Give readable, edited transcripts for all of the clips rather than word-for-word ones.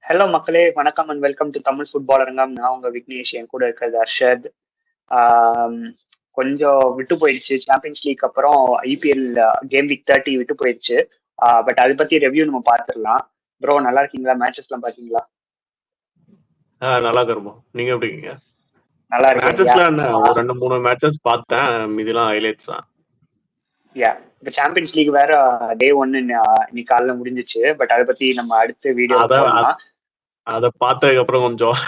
Hello மக்களே, வணக்கம் and welcome to Tamil football அரங்கம். நான் உங்க விக்னேஷ், என் கூட இருக்கிறது அர்ஷத். ஆம், கொஞ்சம் விட்டு போயிடுச்சு சாம்பியன்ஸ் லீக் அப்புறம் ஐபிஎல் கேம் வீக் 30 விட்டு போயிடுச்சு. பட் அதை பத்தி ரெவ்யூ நம்ம பார்த்துடலாம். ப்ரோ நல்லா இருக்கீங்களா? மேட்சஸ்லாம் பார்த்தீங்களா? நல்லா இருக்கோம். நீங்க எப்படி இருக்கீங்க? நல்லா இருக்கேன். மேட்சஸ்லாம் என்ன ஒரு 2-3 மேட்சஸ் பார்த்தேன், மீதிலாம் ஹைலைட்ஸ் தான். இப்போ சாம்பியன்ஸ் லீக் வேற டே 1 இன்னைக்கு காலைல முடிஞ்சிச்சு. பட் அதை பத்தி நம்ம அடுத்த வீடியோ போடலாம். அதை பார்த்ததுக்கு அப்புறம் கொஞ்சம்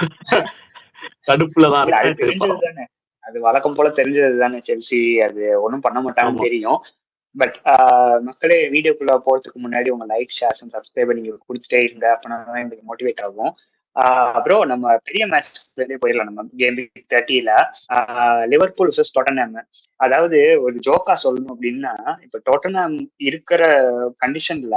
கடுப்புல தான் அது இருக்கு. தெரிஞ்சது தானே, அது வழக்கம் போல தெரிஞ்சது தானே. செல்சி அது ஒன்றும் பண்ண மாட்டாங்கன்னு தெரியும். பட் மக்களே, வீடியோக்குள்ள போறதுக்கு முன்னாடி உங்க லைக், ஷேர்ஸ் அண்ட் சப்ஸ்கிரைபர் நீங்க கொடுத்துட்டே இருங்க. அப்படின்னா தான் எங்களுக்கு மோட்டிவேட் ஆகும். அப்புறம் நம்ம பெரிய மேட்ச் போயிடலாம். நம்ம கேம் 30ல லிவர்பூல் vs டொட்டன்ஹாம். அதாவது ஒரு ஜோக்கா சொல்லணும் அப்படின்னா, இப்ப டொட்டன்ஹாம் இருக்கிற கண்டிஷன்ல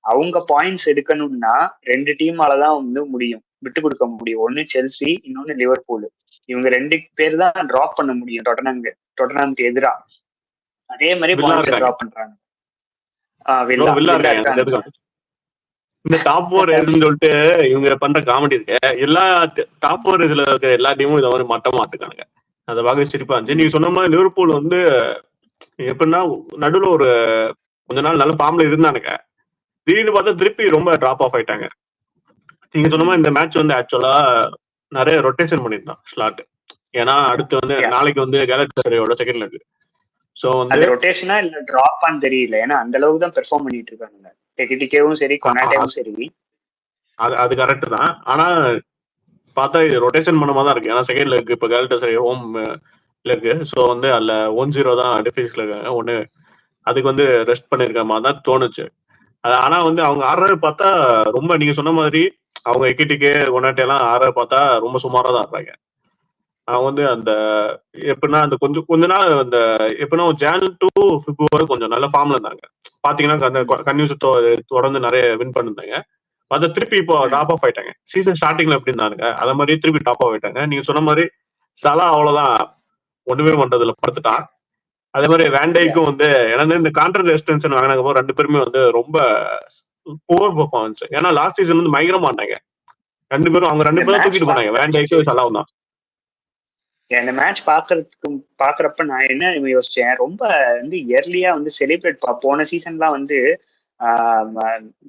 அவங்க பாயிண்ட்ஸ் எடுக்கணும்னா 2 டீமாலதான் வந்து முடியும், விட்டு கொடுக்க முடியும். ஒன்னு செல்சி, இன்னொன்னு லிவர்பூல். இவங்க 2 பேர் தான் டிராப் பண்ண முடியும் டொட்டன்ஹாம்க்கு எதிரா. அதே மாதிரி பாயிண்ட்ஸ் டிராப் பண்றாங்க. இந்த டாப் 4 ரேஸ்னு சொல்லிட்டு இவங்க பண்ற காமெடி இருக்கு. எல்லா டாப் 4 ரேஸ்ல இருக்க எல்லா டீமும் இதை மாதிரி மட்டமா மாத்துக்கானுங்க. அதை பார்க்க சிரிப்பா இருந்துச்சு. நீங்க சொன்ன மாதிரி லிவர்பூல் வந்து எப்படின்னா நடுவுல ஒரு கொஞ்ச நாள் நல்ல ஃபார்ம்ல இருந்தானுங்க. திடீர்னு பார்த்தா திருப்பி ரொம்ப டிராப் ஆஃப் ஆயிட்டாங்க. நீங்க சொன்ன மாதிரி இந்த மேட்ச் வந்து ஆக்சுவலா நிறைய ரொட்டேஷன் பண்ணிருந்தான் ஸ்லாட். ஏன்னா அடுத்து வந்து நாளைக்கு வந்து கேலக்டரியோட செகண்ட் லெக். சோ வந்து ரொட்டேஷனா இல்ல டிராப்பான்னு தெரியல. ஏன்னா அந்த அளவுக்கு தான் பெர்ஃபார்ம் பண்ணிட்டு இருக்காங்க. டெகிடிகேவும் சரி, கொனாட்டேவும் சரி. அது கரெக்ட் தான். ஆனா பார்த்தா இது ரொட்டேஷன் பண்ண மாதிரி தான் இருக்கு. ஏன்னா செகண்ட் லெக் இப்ப கேலக்டரி ஹோம் லெக். சோ வந்து அதுல 1-0 தான் டிஃபீஸ்ல இருக்காங்க. ஒண்ணு அதுக்கு வந்து ரெஸ்ட் பண்ணிருக்க மாதிரி தான் தோணுச்சு. ஆனா வந்து அவங்க ஆடுறது பார்த்தா ரொம்ப நீங்க சொன்ன மாதிரி அவங்க எக்கிட்டிக்கே கொண்டாட்டே எல்லாம் ஆடுறத பார்த்தா ரொம்ப சுமாரா தான் ஆடுறாங்க. அவங்க வந்து அந்த எப்படின்னா அந்த கொஞ்ச நாள் அந்த எப்படின்னா ஜான் டு பிப்ரவரி கொஞ்சம் நல்ல ஃபார்ம்ல இருந்தாங்க. பாத்தீங்கன்னா அந்த கன்யூஸ் தொடர்ந்து நிறைய வின் பண்ணிருந்தாங்க. அதை திருப்பி இப்போ டாப் ஆஃப் ஆயிட்டாங்க. சீசன் ஸ்டார்டிங்ல எப்படி இருந்தாங்க அத மாதிரி திருப்பி டாப் ஆஃப் ஆயிட்டாங்க. நீங்க சொன்ன மாதிரி சலா அவ்வளவுதான் ஒண்ணுமே பண்றதுல படுத்துட்டான். அதே மாதிரி வேண்டைக்கும் வந்து ஏன்னா இந்த கான்ட்ராக்ட் எக்ஸ்டென்ஷன் வாங்கினாங்க 2 பேருமே வந்து ரொம்ப புவர் பெர்ஃபார்மன்ஸ். ஏன்னா லாஸ்ட் சீசன் வந்து பயங்கரமா ஆனாங்க 2 பேரும். அவங்க 2 பேரும் தூக்கிட்டு போனாங்க, வேண்டைக்கும் சலாவும் தான். இந்த மேட்ச் பாக்குறப்ப நான் என்ன யோசிச்சேன், ரொம்ப வந்து இயர்லியா வந்து செலிப்ரேட் போன சீசன்லாம் வந்து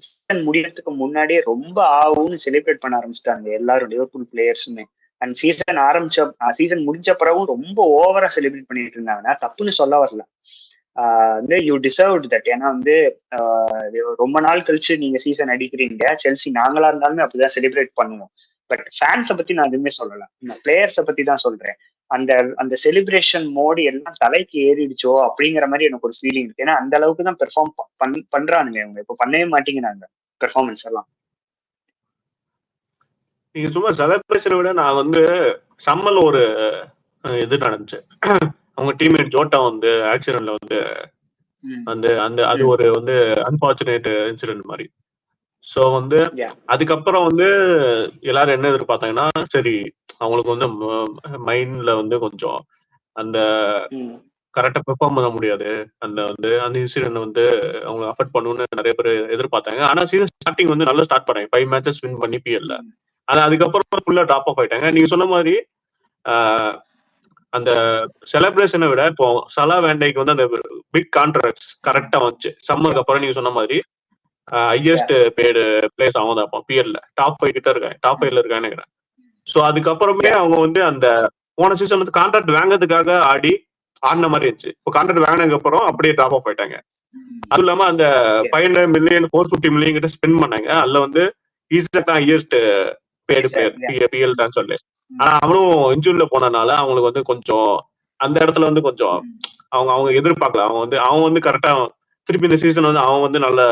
சீசன் முடியறதுக்கு முன்னாடியே ரொம்ப ஆகும்னு செலிப்ரேட் பண்ண ஆரம்பிச்சிட்டாங்க எல்லாரும் லிவர்பூல் பிளேயர்ஸுமே. அண்ட் சீசன் முடிஞ்ச பிறகும் ரொம்ப ஓவரா செலிப்ரேட் பண்ணிட்டு இருந்தாங்க. நான் தப்புன்னு சொல்ல வரல, வந்து யூ டிசர்வ்ட் தட். ஏன்னா வந்து ரொம்ப நாள் கழிச்சு நீங்க சீசன் அடிக்கிறீங்க. செல்சி நாங்களா இருந்தாலுமே அப்படிதான் செலிப்ரேட் பண்ணுவோம். பட் ஃபேன்ஸை பத்தி நான் எதுவுமே சொல்லல, நான் பிளேயர்ஸை பத்தி தான் சொல்றேன். அந்த அந்த செலிப்ரேஷன் மோடு எல்லாம் தலைக்கு ஏறிடுச்சோ அப்படிங்கிற மாதிரி எனக்கு ஒரு ஃபீலிங் இருக்கு. ஏன்னா அந்த அளவுக்கு தான் பெர்ஃபார்ம் பண்றானுங்க இவங்க. இப்ப பண்ணவே மாட்டேங்கிறாங்க பெர்ஃபார்மன்ஸ் எல்லாம். நீங்க சும்மா செலிப்ரேஷனை விட நான் வந்து சம்மல் ஒரு இது நடந்துச்சு. அவங்க டீம்மேட் ஜோட்டா வந்து ஆக்சிடென்ட்ல வந்து அது ஒரு வந்து அன்பார்ச்சுனேட் இன்சிடென்ட் மாதிரி. சோ வந்து அதுக்கப்புறம் வந்து எல்லாரும் என்ன எதிர்பார்த்தாங்கன்னா, சரி அவங்களுக்கு வந்து மைண்ட்ல வந்து கொஞ்சம் அந்த கரெக்டா பெர்ஃபார்ம் பண்ண முடியாது, அந்த இன்சிடென்ட் வந்து அவங்க அஃபெக்ட் பண்ணுன்னு நிறைய பேர் எதிர்பார்த்தாங்க. ஆனா சீசன் ஸ்டார்டிங் வந்து நல்லா ஸ்டார்ட் பண்ணாங்க, 5 மேட்சஸ் வின் பண்ணி பிஎல்ல. ஆனா அதுக்கப்புறம் ஃபுல்லா டாப் ஆஃப் ஆயிட்டாங்க. நீங்க சொன்ன மாதிரி அந்த செலிப்ரேஷனை விட இப்போ சலா வேண்டைக்கு வந்து அந்த பிக் கான்ட்ராக்ட்ஸ் கரெக்டா வந்துச்சு சம்மருக்கு அப்புறம். நீங்க சொன்ன மாதிரி ஹையஸ்ட் பேடு பிளேஸ் அவங்க தான் பிஎல்ல டாப் 5 கிட்ட இருக்காங்க, டாப் 5ல இருக்கான்னு நினைக்கிறேன். சோ அதுக்கப்புறமே அவங்க வந்து அந்த போன சீசன் வந்து கான்ட்ராக்ட் வாங்குறதுக்காக ஆடின மாதிரி இருந்துச்சு. இப்போ கான்ட்ராக்ட் வாங்கினதுக்கு அப்புறம் அப்படியே டாப் ஆஃப் ஆயிட்டாங்க. அதுவும் இல்லாம அந்த 500 மில்லியன் 450 மில்லியன் கிட்ட ஸ்பெண்ட் பண்ணாங்க. அதுல வந்து ஈஸியா ஹையஸ்ட் பேடு பிளேயர் பிஎல் தான் சொல்லு. ஆனா அவனும் இன்ஜூரியில போனதுனால அவங்களுக்கு வந்து கொஞ்சம் அந்த இடத்துல வந்து கொஞ்சம் அவங்க எதிர்பார்க்கல. அவன் வந்து கரெக்டா திருப்பி இந்த சீசன் வந்து அவன் வந்து நல்ல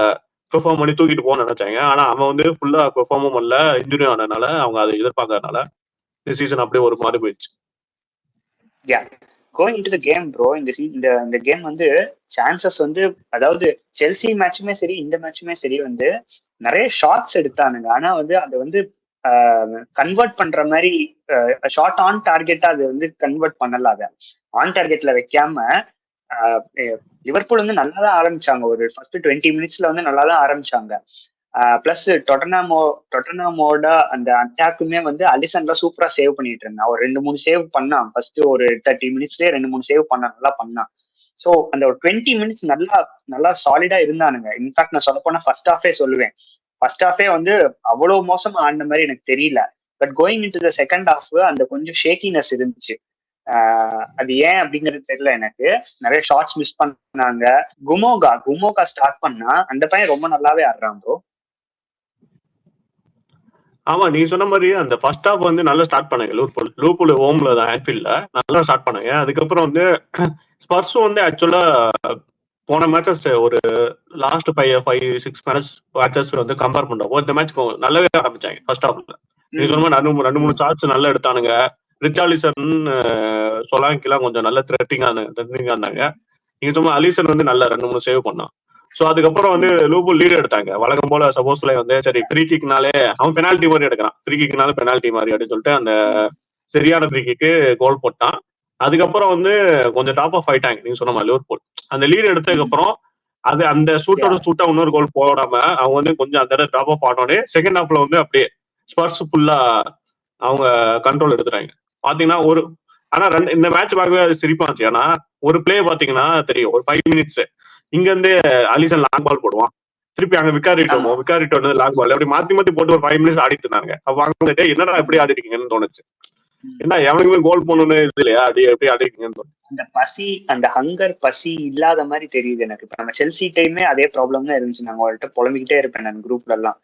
பெர்ஃபார்ம் பண்ணி தூக்கிட்டு போக நினைச்சாங்க. ஆனா அவன் வந்து ஃபுல்லா பெர்ஃபார்மும் பண்ணல, இன்ஜுரி ஆனதுனால அவங்க அதை எதிர்பார்க்கறதுனால இந்த சீசன் அப்படியே ஒரு மாதிரி போயிடுச்சு. Going to the game bro, இந்த கேம் வந்து சான்சஸ் வந்து, அதாவது செல்சி மேட்சுமே சரி இந்த மேட்சுமே சரி வந்து நிறைய ஷாட்ஸ் எடுத்தானுங்க. ஆனா வந்து அதை வந்து கன்வெர்ட் பண்ற மாதிரி ஷார்ட் ஆன் டார்கெட்டா அது வந்து கன்வெர்ட் பண்ணல. அதை ஆன் டார்கெட்ல வைக்காம லிவர்பூல் வந்து நல்லா தான் ஆரம்பிச்சாங்க. ஒரு ஃபர்ஸ்ட் 20 மினிட்ஸ்ல வந்து நல்லா தான் ஆரம்பிச்சாங்க. பிளஸ் டொட்டனாமோட அந்த அட்டாக்குமே வந்து அலிசன்ல சூப்பரா சேவ் பண்ணிட்டு இருந்தான். ஒரு 2-3 சேவ் பண்ணான். ஃபர்ஸ்ட் ஒரு 30 மினிட்ஸ்லயே 2-3 சேவ் நல்லா பண்ணான். ஸோ அந்த ஒரு 20 மினிட்ஸ் நல்லா சாலிடா இருந்தானுங்க. இன்ஃபேக்ட் நான் சொல்ல போனா ஃபர்ஸ்ட் ஹாஃபே சொல்லுவேன். ஃபர்ஸ்ட் ஹாஃபே வந்து அவ்வளவு மோசமா ஆடின மாதிரி எனக்கு தெரியல. But going into the second half அந்த கொஞ்சம் ஷேக்கினஸ் இருந்துச்சு. அது ஏன் அப்படிங்கிறது தெரியல எனக்கு. நிறைய ஷார்ட்ஸ் மிஸ் பண்ணாங்க. குமோகா ஸ்டார்ட் பண்ணா அந்த பையன் ரொம்ப நல்லாவே ஆடுறான் ப்ரோ. ஆமா, நீங்க சொன்ன மாதிரி அந்த ஃபர்ஸ்ட் ஹாஃப் வந்து நல்லா ஸ்டார்ட் பண்ணாங்க. லூபுல் ஹோம்ல தான் ஆன்ஃபீல்ட்ல நல்லா ஸ்டார்ட் பண்ணாங்க. அதுக்கப்புறம் வந்து ஸ்பர்ஸும் வந்து ஆக்சுவலா போன மேட்சஸ் ஒரு லாஸ்ட் 5-6 மேட்சஸ் வந்து கம்பேர் பண்றப்போ இந்த மேட்ச் நல்லாவே ஆரம்பிச்சாங்க ஃபர்ஸ்ட் ஹாஃப்ல. நீங்க சொன்ன மாதிரி 2-3 ஷாட்ஸ் நல்லா எடுத்தானுங்க. ரிச்சார்லிசன் சொலாங்கிலாம் கொஞ்சம் நல்ல த்ரெட்டிங்கா இருந்தாங்க. நீங்க சொன்ன அலிசன் வந்து நல்லா 2-3 சேவ் பண்ணான். சோ அதுக்கப்புறம் வந்து லூபுல் லீடு எடுத்தாங்க. வழக்கம் போல சப்போஸ்ல வந்து சரி ஃப்ரீ கிக்னாலே அவன் பெனால்டி மாதிரி எடுக்கிறான். ஃப்ரீ கிக்னால பெனால்டி மாதிரி அப்படின்னு சொல்லிட்டு அந்த சரியான ஃப்ரீ கிக்கு கோல் போட்டான். அதுக்கப்புறம் வந்து கொஞ்சம் டாப் ஆஃப் ஆயிட்டாங்க. நீங்க சொன்ன மாதிரி லிவர்பூல் அந்த லீடு எடுத்ததுக்கு அப்புறம் அது அந்த சூட்டா இன்னொரு கோல் போடாம அவங்க வந்து கொஞ்சம் அந்த இடத்துல டாப் ஆஃப் ஆனோடனே செகண்ட் ஹாஃப்ல வந்து அப்படியே ஸ்பர்ஸ் ஃபுல்லா அவங்க கண்ட்ரோல் எடுத்துட்டாங்க. பாத்தீங்கன்னா ஆனா இந்த மேட்ச் பார்க்கவே அது சிரிப்பா இருந்துச்சு. ஏன்னா ஒரு பிளே பாத்தீங்கன்னா தெரியும், ஒரு 5 மினிட்ஸ் இங்க இருந்து அலிசன் லாங் பால் போடுவான், திருப்பி அங்க விக்காரிட்டோ வந்து லாங் பால் அப்படி மாத்தி போட்டு ஒரு 5 மினிட்ஸ் ஆடிட்டு இருந்தாங்க. அப்ப அங்க என்னடா எப்படி ஆடி இருக்கீங்கன்னு தோணுச்சு. என்ன எவனுக்குமே கோல் போடணும்னு இது இல்லையா, எப்படி ஆடி இருக்கீங்கன்னு தோணுச்சு. அந்த பசி, அந்த ஹங்கர் பசி இல்லாத மாதிரி தெரியுது எனக்கு. இப்ப நம்ம செல்சி டைமே அதே ப்ராப்ளம் தான் இருந்துச்சு. நாங்க அவள்கிட்ட புலம்பிக்கிட்டே இருப்பேன் நான் குரூப்ல எல்லாம்.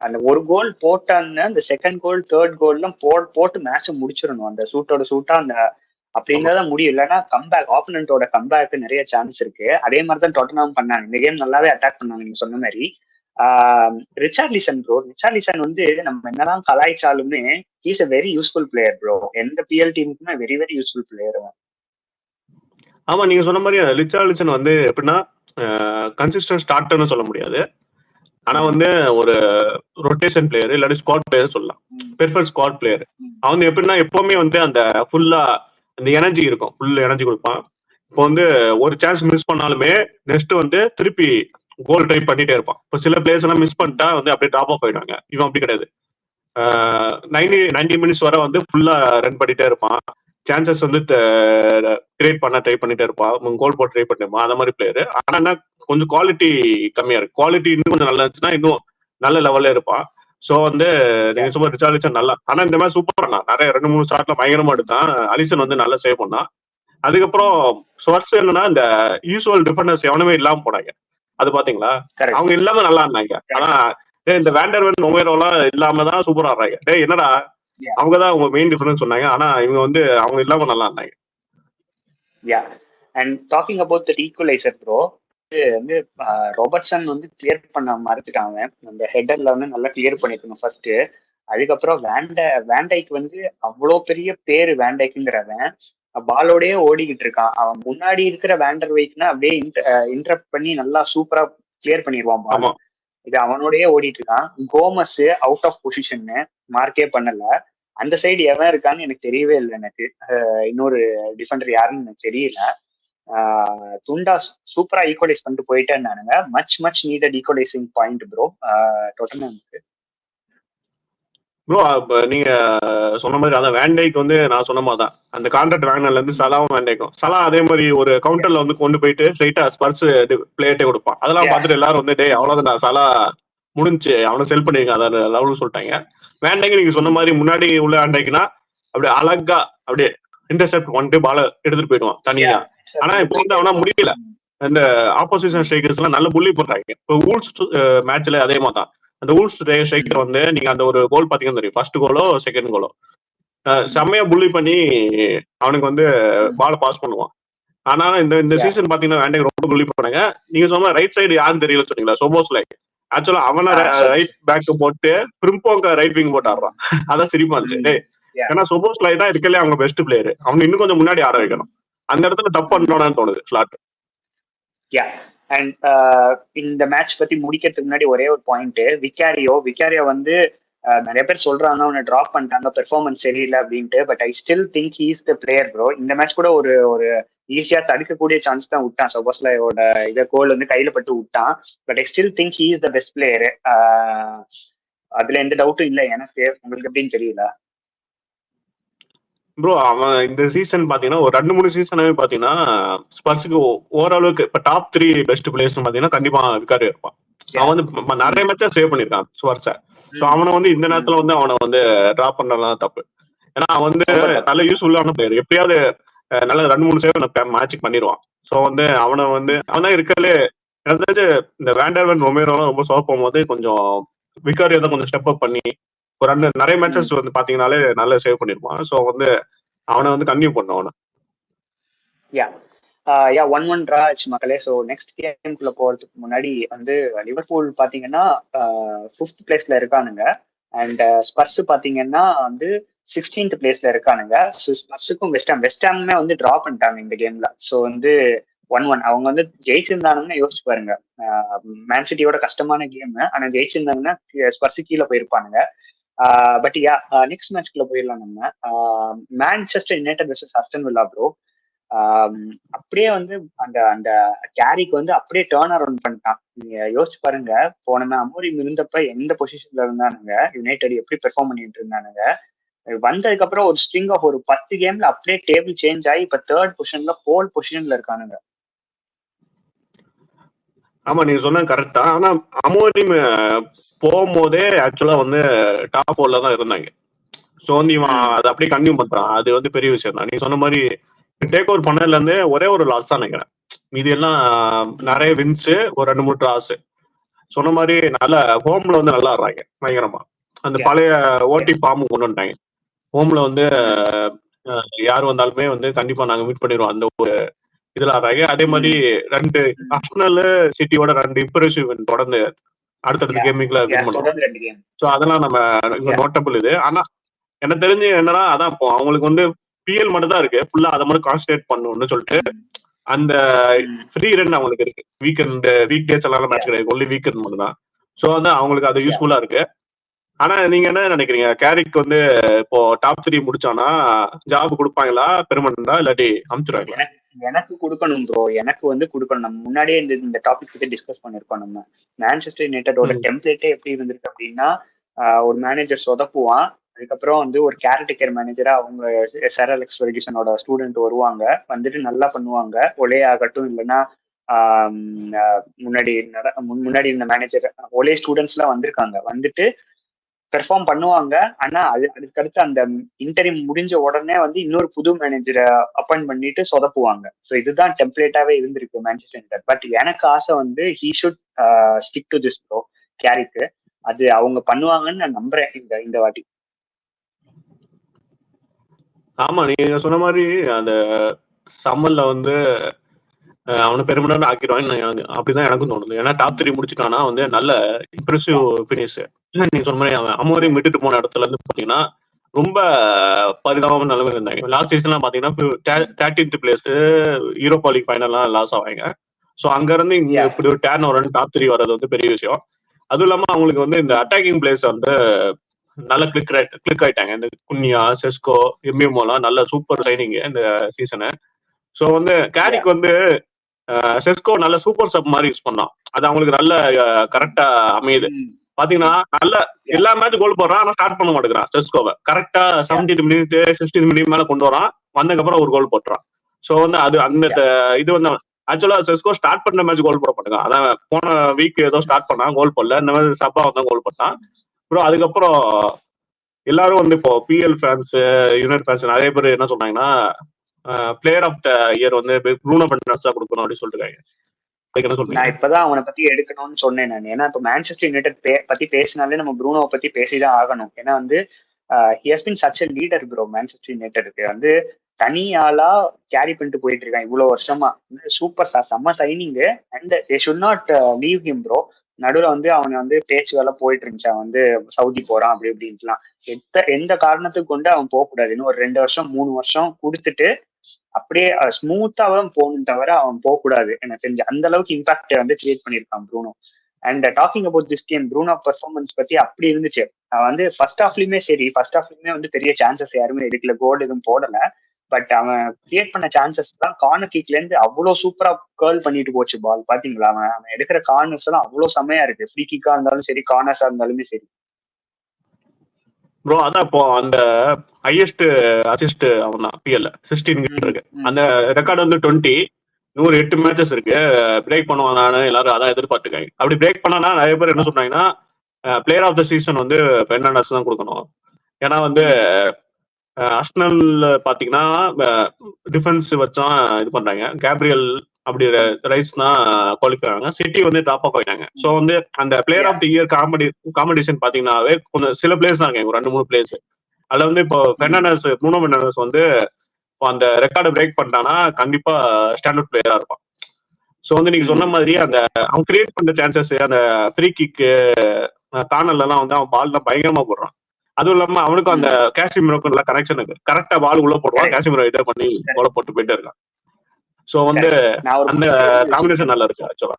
அந்த ஒரு கோல் போட்டான்னு அந்த செகண்ட் கோல் தேர்ட் கோல்லாம் போட்டு மேட்சை முடிச்சிடணும். அந்த சூட்டா அந்த அப்படின்னு தான் முடியும். இல்லைன்னா கம்பேக், ஆப்போனன்ட்டோட கம்பேக்கு நிறைய சான்ஸ் இருக்கு. அதே மாதிரி தான் டொட்டன்ஹாம் பண்ணாங்க. இந்த கேம் நல்லாவே அட்டாக் பண்ணாங்க நீங்க சொன்ன மாதிரி. ரிச்சார்லிசன் வந்து நம்ம என்னதான் கலாய்ச்சாலுமே is a very useful player bro. எந்த பிஎல் டீமுக்குமே வெரி வெரி யூஸ்ஃபுல் பிளேயர். ஆமா, நீங்க சொன்ன மாதிரி ரிச்சார்லிசன் வந்து எப்படின்னா கன்சிஸ்டன்ட் ஸ்டார்டர்னு சொல்ல முடியாது. ஆனா வந்து ஒரு ரொட்டேஷன் பிளேயர் இல்லாட்டி ஸ்குவாட் பிளேயர் சொல்லலாம். Perfect squad player. அவன் எப்படின்னா எப்பவுமே வந்து அந்த ஃபுல்லா அந்த எனர்ஜி இருக்கும், ஃபுல் எனர்ஜி கொடுப்பான். இப்போ வந்து ஒரு சான்ஸ் மிஸ் பண்ணாலுமே நெக்ஸ்ட் வந்து திருப்பி கோல் ட்ரை பண்ணிட்டே இருப்பான். இப்போ சில பிளேயர்ஸ் எல்லாம் மிஸ் பண்ணிட்டா வந்து அப்படியே டாப் ஆஃப் ஆயிடுவாங்க. இவன் அப்படி கிடையாது. 90 மினிட்ஸ் வரை வந்து ஃபுல்லா ரன் பண்ணிட்டே இருப்பான். சான்சஸ் வந்து கிரியேட் பண்ண ட்ரை பண்ணிட்டே இருப்பான். கோல் போட்டு ட்ரை பண்ணிருப்பான். அந்த மாதிரி பிளேயர். ஆனா என்ன கொஞ்சம் குவாலிட்டி கம்மியா இருக்கு. குவாலிட்டி இன்னும் கொஞ்சம் நல்லா இருந்துச்சுன்னா இன்னும் நல்ல லெவல்ல இருப்பான். சோ வந்து நீங்க சும்மா ரிச்சார்லிசன் நல்லா, ஆனா இந்த மாதிரி சூப்பர் பண்ணா, நிறைய 2-3 ஷாட்ல பயங்கரமா எடுத்தான். அலிசன் வந்து நல்லா சேவ் பண்ணான். அதுக்கப்புறம் ஸ்வர்ஸ் என்னன்னா இந்த யூசுவல் டிஃபெண்டர்ஸ் எவனுமே இல்லாம போனாங்க. அது பாத்தீங்களா, அவங்க இல்லாம நல்லா இருந்தாங்க. ஆனா இந்த வேண்டர்வென் நொமேரோலாம் இல்லாம தான் சூப்பரா ஆடுறாங்க. என்னடா அவங்கதான் அவங்க மெயின் டிஃபரன்ஸ் சொன்னாங்க. ஆனா இவங்க வந்து அவங்க இல்லாம நல்லா இருந்தாங்க. And talking about the equaliser bro, வந்து ராபர்ட்சன் வந்து கிளியர் பண்ண மறுத்துட்டாங்க. அந்த ஹெட்டர்ல வந்து நல்லா கிளியர் பண்ணிருக்கணும் ஃபர்ஸ்ட். அதுக்கப்புறம் வேண்டைக்கு வந்து அவ்வளோ பெரிய பேரு வேண்டைக்குங்கிறவன் பாலோடயே ஓடிக்கிட்டு இருக்கான். அவன் முன்னாடி இருக்கிற வேண்டர் வெயிட்னா அப்படியே இன்டரப்ட் பண்ணி நல்லா சூப்பரா கிளியர் பண்ணிடுவான் பால். இது அவனோடயே ஓடிட்டு இருக்கான். கோமஸ் அவுட் ஆஃப் பொசிஷன், மார்க்கே பண்ணல. அந்த சைடு எவன் இருக்கான்னு எனக்கு தெரியவே இல்லை. எனக்கு இன்னொரு டிஃபெண்டர் யாருன்னு எனக்கு தெரியல. துண்டா சூப்பரா ஈக்குவலைஸ் பண்ணிட்டு போயிட்டே இருந்தானுங்க. Much needed equalising point bro டொட்டன்ஹாமுக்கு. ப்ரோ நீங்க சொன்ன மாதிரி அதான் வேண்டைக்கு வந்து நான் சொன்ன மாதிரி தான் அந்த கான்ட்ராக்ட் வேங்கனர்ல இருந்து சலாவும் வேண்டைக்கும். சலா அதே மாதிரி ஒரு கவுண்டர்ல வந்து கொண்டு போயிட்டு ஸ்ட்ரைட்டா ஸ்பர்ஸ் பிளேட்டே கொடுப்பான். அதெல்லாம் பார்த்துட்டு எல்லாரும் வந்து டே அவ்வளவுதான் சலா முடிஞ்சு அவனை செல் பண்ணிருக்கான் அதாவது லெவல்னு சொல்லிட்டாங்க. வேண்டைக்கு நீங்க சொன்ன மாதிரி முன்னாடி உள்ள வேண்டைக்குன்னா அப்படியே அழகா அப்படியே இன்டர்செப்ட் வந்துட்டு பால எடுத்துட்டு போயிடுவான் தனியா. ஆனா இப்போ வந்து அவனா முடியல. இந்த ஆப்போசிஷன் ஸ்ட்ரைக்கர்ஸ் எல்லாம் நல்ல புள்ளி போடுறாங்க. இப்போ ஊல்ஸ் மேட்ச்ல அதே மாதிரி தான் அந்த ஊல்ஸ் ஸ்ட்ரைக்கர் வந்து நீங்க அந்த ஒரு கோல் பாத்தீங்கன்னா தெரியும், ஃபர்ஸ்ட் கோலோ செகண்ட் கோலோ செம்மையா புள்ளி பண்ணி அவனுக்கு வந்து பால் பாஸ் பண்ணுவான். ஆனா இந்த சீசன் பாத்தீங்கன்னா வேண்டைக்கு ரொம்ப புள்ளி பண்ணாங்க. நீங்க சொன்ன ரைட் சைடு யாருன்னு தெரியல சொன்னீங்களா, சோபோஸ்லை. ஆக்சுவலா அவனை ரைட் பேக் போட்டு பிரிம்போங்க ரைட் விங் போட்டு ஆடுறான். அதான் சிரிப்பா இருந்துச்சு. ஏன்னா சோபோஸ்லை தான் இருக்கலே அவங்க பெஸ்ட் பிளேயர். அவன் இன்னும் கொஞ்சம் முன்னாடி ஆட வைக்கணும். அந்த இடத்துல டப் பண்ணணும்னு தோணுது ஸ்லாட். அண்ட் இந்த மேட்ச் பத்தி முடிக்கிறதுக்கு முன்னாடி ஒரே ஒரு பாயிண்ட், விக்காரியோ வந்து நிறைய பேர் சொல்றாங்க அவனை டிராப் பண்ணிட்டாங்க, பெர்ஃபார்மன்ஸ் சரியில்லை அப்படின்ட்டு. But I still think he's the player bro. இந்த மேட்ச் கூட ஒரு ஒரு ஈஸியா தடுக்கக்கூடிய சான்ஸ் தான் விட்டான். சோபோஸ்லையோட இதை கோல் வந்து கையில பட்டு விட்டான். But I still think he is the best player. அதுல எந்த டவுட்டும் இல்லை எனக்கு. உங்களுக்கு எப்படின்னு தெரியல ப்ரோ. அவன் இந்த சீசன் பாத்தீங்கன்னா ஒரு 2-3 சீசனாவே பாத்தீங்கன்னா ஸ்பர்ஸுக்கு ஓரளவுக்கு இப்ப டாப் 3 பெஸ்ட் பிளேயர்ஸ் பாத்தீங்கன்னா கண்டிப்பா விக்காரி இருப்பான். அவன் வந்து நிறைய மேட்சா சேவ் பண்ணிருக்கான் ஸ்பர்ஸ. சோ அவனை வந்து இந்த நேரத்துல வந்து அவனை வந்து டிராப் பண்றதுலாம் தப்பு. ஏன்னா அவன் வந்து நல்ல யூஸ்ஃபுல்லான பிளேயர். எப்படியாவது நல்ல 2-3 சேவ் மேட்சுக்கு பண்ணிடுவான். சோ வந்து அவனை வந்து அவனா இருக்கலே எனக்கு இந்த வேண்டர்வன் ரொமேரோலாம் ரொம்ப சோப்பம் போது கொஞ்சம் விக்காரியை தான் கொஞ்சம் ஸ்டெப் அப் பண்ணி ஒரு நிறைய மேட்சஸ் வந்து பாத்தீங்கன்னாலே நல்லா சேவ் பண்ணிருப்பான். சோ வந்து அவனை வந்து கன்டினியூ பண்ணும் அவனை. யா 1-1 டிரா ஆச்சு மக்களே. ஸோ நெக்ஸ்ட் கேம்குள்ள போறதுக்கு முன்னாடி வந்து லிவர்பூல் பாத்தீங்கன்னா 5th பிளேஸ்ல இருக்கானுங்க. அண்ட் ஸ்பர்ஸ் பாத்தீங்கன்னா வந்து 16th பிளேஸ்ல இருக்கானுங்க. ஸோ ஸ்பர்ஸுக்கும் வெஸ்டாமுமே வந்து டிரா பண்ணிட்டாங்க இந்த கேம்ல. ஸோ வந்து 1-1 அவங்க வந்து ஜெயிச்சிருந்தானுங்கன்னா யோசிச்சு பாருங்க. மேன்சிட்டியோட கஷ்டமான கேம், ஆனா ஜெயிச்சிருந்தாங்கன்னா ஸ்பர்ஸ் கீழே போயிருப்பானுங்க. பட் நெக்ஸ்ட் மேட்ச்குள்ள போயிடலாம் நம்ம. Manchester United versus அஸ்டன் villa bro. அப்படியே வந்து அந்த அந்த கேரிக்கு வந்து அப்படியே டேர்ன் அரவுண்ட் பண்ணிட்டான். நீங்க யோசிச்சு பாருங்க, போன அமோரிம் இருந்தப்ப எந்த பொசிஷன்ல இருந்தானுங்க, யுனைடெட் எப்படி பெர்ஃபார்ம் பண்ணிட்டு இருந்தானுங்க. வந்ததுக்கு அப்புறம் ஒரு ஸ்ட்ரிங் ஆஃப் ஒரு 10 கேம்ல அப்படியே டேபிள் சேஞ்ச் ஆகி இப்ப 3rd பொசிஷன்ல போல் பொசிஷன்ல இருக்கானுங்க. ஆமா நீங்க சொன்னது கரெக்ட் தான். ஆனா அமோரிம் போகும்போதே ஆக்சுவலா வந்து டாப் 4ல தான் இருந்தாங்க. ஸோ வந்து இவன் அதை அப்படியே கன்டினியூ பண்றான். அது வந்து பெரிய விஷயம் தான். நீ சொன்ன மாதிரி டேக் ஓவர் பண்ணதுல இருந்து ஒரே ஒரு லாஸ் தான் நினைக்கிறேன். மீதி எல்லாம் நிறைய வின்ஸ், ஒரு 2-3 ட்ராஸ். சொன்ன மாதிரி நல்ல ஹோம்ல வந்து நல்லா ஆடுறாங்க பயங்கரமா. அந்த பழைய ஓட்டி ஃபார்ம் கொண்டு வந்துட்டாங்க. ஹோம்ல வந்து யார் வந்தாலுமே வந்து கண்டிப்பா நாங்க மீட் பண்ணிடுவோம் அந்த ஒரு இதுல ஆடுறாங்க. அதே மாதிரி 2 அர்சனல் சிட்டியோட 2 இம்ப்ரெசிவ் தொடர்ந்து அடுத்தடுத்த கேமிங்ல வின் பண்ணுவோம். ஸோ அதெல்லாம் நம்ம நோட்டபிள் இது. ஆனா எனக்கு தெரிஞ்சு என்னன்னா அதான் இப்போ அவங்களுக்கு வந்து பிஎல் மட்டும் தான் இருக்கு. ஃபுல்லா அதை மட்டும் கான்சன்ட்ரேட் பண்ணணும்னு சொல்லிட்டு அந்த ஃப்ரீ ரன் அவங்களுக்கு இருக்கு. வீக் டேஸ் எல்லாம் மேட்ச் கிடையாது, ஒன்லி வீக்கெண்ட் மட்டும் தான். ஸோ வந்து அவங்களுக்கு அது யூஸ்ஃபுல்லா இருக்கு. ஆனா நீங்க என்ன நினைக்கிறீங்க, கேரிக் வந்து இப்போ டாப் 3 முடிச்சானா ஜாப் கொடுப்பாங்களா பெர்மனண்டா, இல்லாட்டி அமுச்சிடுவாங்களா? எனக்கு கொடுக்கணும் ப்ரோ, எனக்கு வந்து கொடுக்கணும். நம்ம முன்னாடியே இந்த டாபிக் பத்தி டிஸ்கஸ் பண்ணிருக்கோம். நம்ம மான்செஸ்டர் யுனைடெடோட டெம்ப்ளேட்டே எப்படி இருந்திருக்கு அப்படின்னா, ஒரு மேனேஜர் சொதப்புவான், அதுக்கப்புறம் வந்து ஒரு கேரக்டர் மேனேஜரா அவங்க சர் அலெக்ஸ் ஃபெர்குசனோட ஸ்டூடெண்ட் வருவாங்க, வந்துட்டு நல்லா பண்ணுவாங்க. ஒலே ஆகட்டும், இல்லைன்னா முன்னாடி இந்த மேனேஜர் ஒலே ஸ்டூடெண்ட்ஸ் எல்லாம் வந்திருக்காங்க, வந்துட்டு பெர்ஃபார்ம் பண்ணுவாங்க. ஆனா அதுக்கடுத்து அந்த இன்டரிம் முடிஞ்ச உடனே வந்து இன்னொரு புது மேனேஜரை அப்பாயிண்ட் பண்ணிட்டு சொதப்புவாங்க. ஸோ இதுதான் டெம்ப்ளேட்டாவே இருந்திருக்கு மான்செஸ்டர் யுனைடெட். பட் எனக்கு ஆசை வந்து he should stick to this bro கேரிக்கு. அது அவங்க பண்ணுவாங்கன்னு நான் நம்புறேன் இந்த வாட்டி. ஆமா நீங்க சொன்ன மாதிரி அந்த சம்மர்ல வந்து அவனை பெருமனண்ட் ஆக்கிடுவான்னு அப்படிதான் எனக்கும் தோணுது. ஏன்னா டாப் 3 முடிச்சுட்டானா வந்து நல்ல இம்ப்ரெசிவ் பினிஷ். நீங்க சொன்ன மாதிரி அவன் அமோரியம் விட்டுட்டு போன இடத்துல இருந்து பாத்தீங்கன்னா ரொம்ப பரிதாபமான நிலைமையில இருந்தாங்க. லாஸ்ட் சீசன்லாம் பாத்தீங்கன்னா 13th பிளேஸ், யூரோப்பா லீக் ஃபைனல்லாம் லாஸ் ஆவாங்க. ஸோ அங்க இருந்து இங்க இப்படி ஒரு டேர்ன் ஓவர் டாப் 3 வர்றது வந்து பெரிய விஷயம். அதுவும் இல்லாம அவங்களுக்கு வந்து இந்த அட்டாக்கிங் பிளேஸ் வந்து நல்ல கிளிக் ஆயிட்டாங்க. இந்த குன்யா, செஸ்கோ, எம்யூமோலாம் நல்ல சூப்பர் சைனிங் இந்த சீசனு. ஸோ வந்து கேரிக் வந்து செஸ்கோ நல்ல சூப்பர் சப் மாதிரி யூஸ் பண்ணான். அது அவங்களுக்கு நல்ல கரெக்டா அமையுது. பாத்தீங்கன்னா நல்ல எல்லா மேட்ச் கோல் போடுறான், ஆனா ஸ்டார்ட் பண்ண மாட்டேங்கிறான் செஸ்கோவை. கரெக்டா 70th மினிட் 60th மினிட் மேல கொண்டு வரான், வந்ததுக்கப்புறம் ஒரு கோல் போட்டுறான். ஸோ வந்து அது அந்த இது வந்து ஆக்சுவலா செஸ்கோ ஸ்டார்ட் பண்ண மேட்ச் கோல் போட மாட்டேங்க. அதான் போன வீக் ஏதோ ஸ்டார்ட் பண்ணா கோல் போடல, இந்த மாதிரி சப்பா வந்தா கோல் போட்டான். அப்புறம் அதுக்கப்புறம் எல்லாரும் வந்து இப்போ பிஎல் ஃபேன்ஸ், யுனைடெட் ஃபேன்ஸ் நிறைய பேர் என்ன சொன்னாங்கன்னா பிளேயர் ஆஃப் த இயர் வந்து ப்ரூனோ ஃபெர்னாண்டஸ் தான் கொடுக்கணும் அப்படின்னு சொல்லிருக்காங்க. நான் இப்பதான் அவனை பத்தி எடுக்கணும்னு சொன்னேன் நான். ஏன்னா இப்ப மான்செஸ்டர் யுனைடெட் பத்தி பேசினாலே நம்ம ப்ரூனோவை பத்தி பேசிதான் ஆகணும். ஏன்னா வந்து he has been such a leader bro. Manchester யுனைடெடுக்கு வந்து தனியாளா கேரி பண்ணிட்டு போயிட்டு இருக்கான் இவ்வளவு வருஷமா. சூப்பர் செம்ம signing. And they should not leave him bro. நடுவில் வந்து அவனை வந்து பேச்சு வேலை போயிட்டு இருந்துச்சு, அவன் வந்து சவுதி போறான் அப்படி இப்படின்ட்டுலாம். எந்த காரணத்துக்கு கொண்டு அவன் போகக்கூடாது. இன்னும் ஒரு 2 வருஷம் 3 வருஷம் கொடுத்துட்டு அப்படியே ஸ்மூத்தாவும் போகணும் தவிர அவன் போகக்கூடாது. எனக்கு தெரிஞ்சு அந்த அளவுக்கு இம்பாக்ட் வந்து கிரியேட் பண்ணியிருக்கான் Bruno. And talking about this game, Bruno performance பத்தி அப்படி இருந்துச்சு. அவன் வந்து ஃபர்ஸ்ட் ஹாஃப்லயுமே சரி, ஃபர்ஸ்ட் ஹாஃப்லயுமே வந்து பெரிய சான்சஸ் யாருமே எடுக்கல, கோல் எதுவும் போடல. பட் அவன் கிரியேட் பண்ண சான்சஸ் தான் கார்னர் கிக்ல இருந்து அவ்வளவு சூப்பரா கேர்ள் பண்ணிட்டு போச்சு பால். பாத்தீங்களா? அவன் அவன் எடுக்கிற கார்னர்ஸ் எல்லாம் அவ்வளவு செமையா இருக்கு, ஃப்ரீ கிக்கா இருந்தாலும் சரி, கார்னர்ஸா இருந்தாலுமே சரி. ப்ரோ அதான் இப்போ அந்த ஹையஸ்ட் அசிஸ்ட் அவன் தான் பிஎல்ல 16 இருக்கு. அந்த ரெக்கார்டு வந்து 20, 108 மேட்சஸ் இருக்கு. பிரேக் பண்ணுவானு எல்லாரும் அதான் எதிர்பார்த்துக்காங்க. அப்படி பிரேக் பண்ணனா நிறைய பேர் என்ன சொன்னாங்கன்னா பிளேயர் ஆஃப் த சீசன் வந்து பெர்னாண்டஸ் தான் கொடுக்கணும். ஏன்னா வந்து அர்சனல் பாத்தீங்கன்னா டிஃபென்ஸ் வச்சா இது பண்றாங்க, கேப்ரியல் அப்படி ரைஸ் தான் குவாலிஃபை ஆனாங்க. சிட்டி வந்து டாப் ஆஃப் ஆயிட்டாங்க. ஸோ வந்து அந்த player of the year competition பாத்தீங்கன்னாவே கொஞ்சம் சில பிளேயர்ஸ் தான் இருக்காங்க, 2-3 பிளேயர்ஸ். அதுல வந்து இப்போ ப்ரூனோ பெர்னாண்டஸ் வந்து அந்த ரெக்கார்டை பிரேக் பண்ணிட்டானா கண்டிப்பா ஸ்டாண்டர்ட் பிளேயரா இருப்பான். ஸோ வந்து நீங்க சொன்ன மாதிரி அந்த அவன் கிரியேட் பண்ற சான்சஸ், அந்த ஃப்ரீ கிக்கு கார்னர்ல எல்லாம் வந்து அவன் பால் தான் பயங்கரமா போடுறான். அதுவும் இல்லாம அவனுக்கும் அந்த காசிமிரோக்கும் நல்ல கனெக்ஷன் இருக்கு. கரெக்டா பால் உள்ள போடுவான், காசிமிரோ இதை பண்ணி பால போட்டு போயிட்டே இருக்கான். சோ வந்து அந்த காம்பினேஷன் நல்லா இருக்கு ஆக்சுவலா.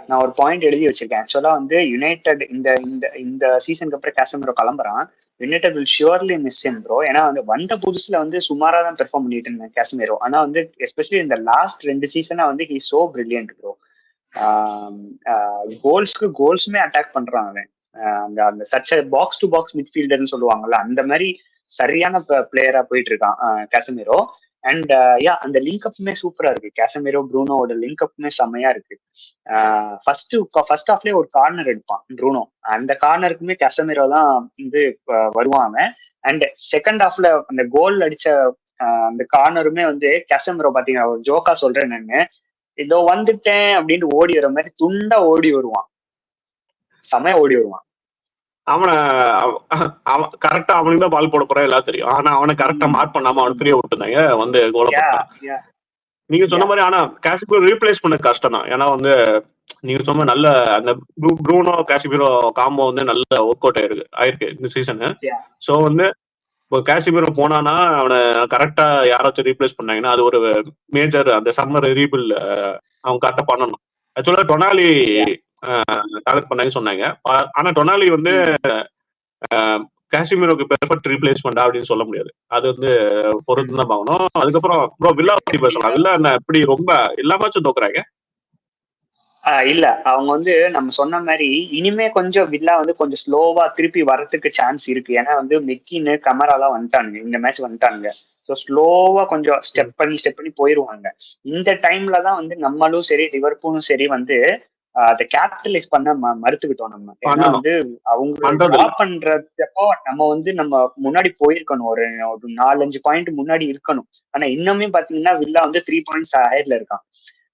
நான் ஒரு பாயிண்ட் எழுதி வச்சிருக்கேன். ஆக்சுவலா வந்து யுனைடெட் இந்த இந்த இந்த சீசனுக்கு அப்புறம் காசிமிரோ கிளம்புறான். United will surely miss him bro. ஏன்னா வந்து வந்த புதுசுல வந்து சுமாரா தான் பெர்ஃபார்ம் பண்ணிட்டு இருந்தேன் காசிமிரோ. ஆனா வந்து எஸ்பெஷலி இந்த லாஸ்ட் 2 சீசனா வந்து ஹி சோ பிரில்லியன்ட் ப்ரோ. கோல்ஸுமே அட்டாக் பண்றான் அவன். அந்த அந்த சர்ச் பாக்ஸ் டு பாக்ஸ் மிட்ஃபீல்டர்னு சொல்லுவாங்கல்ல, அந்த மாதிரி சரியான பிளேயரா போயிட்டு இருக்கான் காசமிரோ. அண்ட் அந்த லிங்க் அப்புமே சூப்பரா இருக்கு. காசமிரோ ப்ரூனோட லிங்க் அப்புமே செம்மையா இருக்கு. ஃபர்ஸ்ட் ஹாஃப்லயே ஒரு கார்னர் எடுப்பான் ப்ரூனோ, அந்த கார்னருக்குமே காசமிரோ தான் வந்து வருவாங்க. அண்ட் செகண்ட் ஹாஃப்ல அந்த கோல் அடிச்ச அந்த கார்னருமே வந்து காசமிரோ பாத்தீங்கன்னா, ஒரு ஜோக்கா சொல்றேன் நானு, இதோ வந்துட்டேன் அப்படின்னு ஓடி வர மாதிரி துண்டா ஓடி வருவான், செமையா ஓடி வருவான். அவனை கரெக்டா அவனுக்கு தான் பால் போட போறேன் எல்லாம் தெரியும். ஆனா அவனை கரெக்டா மார்க் பண்ணாம அவன் ஃப்ரீயா விட்டுருந்தாங்க, வந்து கோல போட்டான். நீங்க சொன்ன மாதிரி. ஆனா காசிமிரோ ரீப்ளேஸ் பண்ண கஷ்டம் தான். ஏன்னா வந்து நீங்க சொன்ன நல்ல அந்த ப்ரூனோ காசிமிரோ காம்போ வந்து நல்ல ஒர்க் அவுட் ஆயிருக்கு இந்த சீசனு. சோ வந்து இப்போ காசிமிரோ போனானா அவனை கரெக்டா யாராச்சும் ரீப்ளேஸ் பண்ணாங்கன்னா அது ஒரு மேஜர் அந்த சம்மர் ரீபிள் அவன் கரெக்டா பண்ணணும். ஆக்சுவலா டொனாலி டார்கெட் பண்ணாங்க சொன்னாங்க. ஆனா டொனாலி வந்து காசிமிரோக்கு பெர்ஃபெக்ட் ரீப்ளேஸ்மெண்ட் அப்படின்னு சொல்ல முடியாது. அது வந்து பொறுத்து தான் பார்க்கணும். அதுக்கப்புறம் ப்ரோ வில்லா பத்தி பேசலாம். வில்லா என்ன எப்படி ரொம்ப எல்லா மேட்சும் தோக்குறாங்க? இல்ல, அவங்க வந்து நம்ம சொன்ன மாதிரி இனிமே கொஞ்சம் வில்லா வந்து கொஞ்சம் ஸ்லோவா திருப்பி வரதுக்கு சான்ஸ் இருக்கு. ஏன்னா வந்து மெக்கின்னு கமராலாம் வந்துட்டானுங்க, இந்த மேட்ச் வந்துட்டானுங்க. ஸோ ஸ்லோவா கொஞ்சம் ஸ்டெப் பண்ணி போயிருவாங்க. இந்த டைம்ல தான் வந்து நம்மளும் சரி லிவர்பூலும் சரி வந்து அதை கேபிட்டலைஸ் பண்ண மறுத்துக்கிட்டோம் நம்ம. ஏன்னா வந்து அவங்க டிராப் பண்றப்போ நம்ம முன்னாடி போயிருக்கணும், ஒரு 4-5 பாயிண்ட் முன்னாடி இருக்கணும். ஆனா இன்னுமே பாத்தீங்கன்னா வில்லா வந்து 3 பாயிண்ட்ஸ் ஹையர்ல இருக்கான்.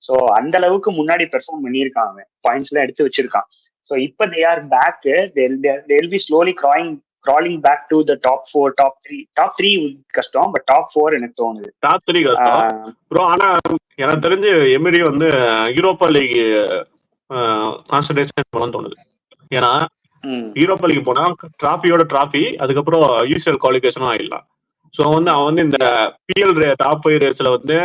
சோ அந்த அளவுக்கு முன்னாடி பெர்ஃபார்ம் பண்ணியிருக்கான், அவன் பாயிண்ட்ஸ் எல்லாம் எடுத்து வச்சிருக்கான். சோ இப்போ they are back, they'll be slowly crawling back to the top 4, top 3 கஷ்டம், பட் top 4 எனக்கு தோணுது. top 3 கஷ்டம் ப்ரோ. ஆனா எனக்கு தெரிஞ்சு எமிரி வந்து யூரோப்பா லீக் கான்சன்ட்ரேஷன் பண்ண தோணுது. ஏன்னா யூரோப்பா லீக் போனா டிராஃபி, அதுக்கப்புறம் யூசிஎல் குவாலிஃபிகேஷனும் ஆயிடலாம். சோ வந்து அவன் வந்து இந்த பிஎல் டாப் 5 ரேஸ்ல வந்து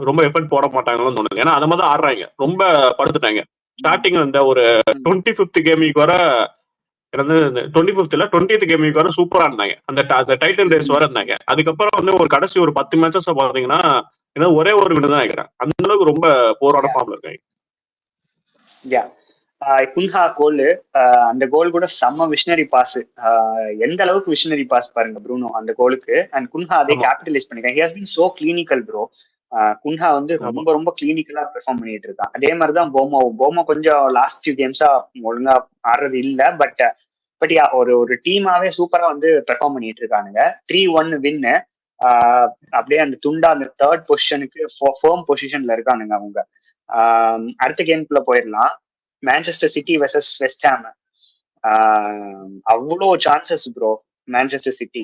ரொம்ப எஃபர்ட் போட மாட்டாங்களோன்னு தோணுது. ஏன்னா அந்த மாதிரி ஆடுறாங்க, ரொம்ப படுத்துட்டாங்க. ஸ்டார்டிங் அந்த ஒரு 25th கேமிங் வர 25th இல்ல 20th கேமிங் வர சூப்பரா இருந்தாங்க. அந்த டைட்டில் ரேஸ் வர இருந்தாங்க. அதுக்கப்புறம் வந்து ஒரு கடைசி ஒரு 10 மேட்சஸ் பாத்தீங்கன்னா ஒரே ஒரு வின் தான் நினைக்கிறேன். அந்த அளவுக்கு ரொம்ப போராட ஃபார்ம்ல இருக்காங்க. குன்ஹா கோல், அந்த கோல் கூட செம்ம விஷனரி பாஸ். எந்த அளவுக்கு விஷனரி பாஸ் பாருங்க ப்ரூனோ அந்த கோலுக்கு. அண்ட் குன்ஹா அதே கேபிட்டலைஸ் பண்ணிருக்காங்க. He has been so clinical bro. Cunha வந்து ரொம்ப ரொம்ப கிளினிக்கலா பெர்ஃபார்ம் பண்ணிட்டு இருக்கான். அதே மாதிரிதான் போமோ கொஞ்சம் லாஸ்ட் ஃபியூ கேம்ஸா ஒழுங்கா ஆடுறது இல்ல. பட் ஒரு டீமாவே சூப்பரா வந்து பெர்ஃபார்ம் பண்ணிட்டு இருக்கானுங்க. 3-1 வின்னு. அப்படியே அந்த துண்டா அந்த 3rd பொசிஷனுக்கு ஃபர்ம் பொசிஷன்ல இருக்கானுங்க அவங்க. அடுத்த கேம்குள்ள போயிடலாம். Manchester City versus West Ham. அவ்வளோ chances bro Manchester City.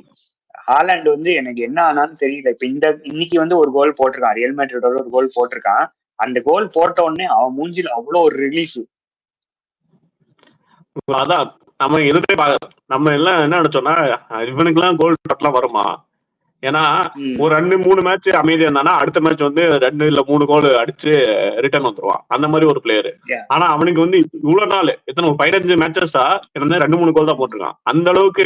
Haaland வந்து எனக்கு என்ன ஆனான்னு தெரியல. இப்ப இன்னைக்கு வந்து ஒரு கோல் போட்டிருக்கான், ரியல் மேட்ரிடோட ஒரு கோல் போட்டிருக்கான். அந்த கோல் போட்ட உடனே அவன் மூஞ்சில அவ்வளோ ஒரு ரிலீஃப். அதான் நம்ம எல்லாம் என்ன நினைச்சோம்னா இவனுக்கு எல்லாம் கோல் டட்லாம் வருமா, ஏன்னா ம். ஒரு 2-3 மேட்ச் அமைதியா இருந்தானா அடுத்த மேட்ச் வந்து 2 இல்ல 3 கோல் அடிச்சு ரிட்டர்ன் வந்துருவான். அந்த மாதிரி ஒரு பிளேயர். Yeah. ஆனா அவனுக்கு வந்து இவ்வளவு நாள் எத்தனை ஒரு 15 மேட்சஸா என்ன 2-3 கோல் தான் போட்டிருக்கான். அந்த அளவுக்கு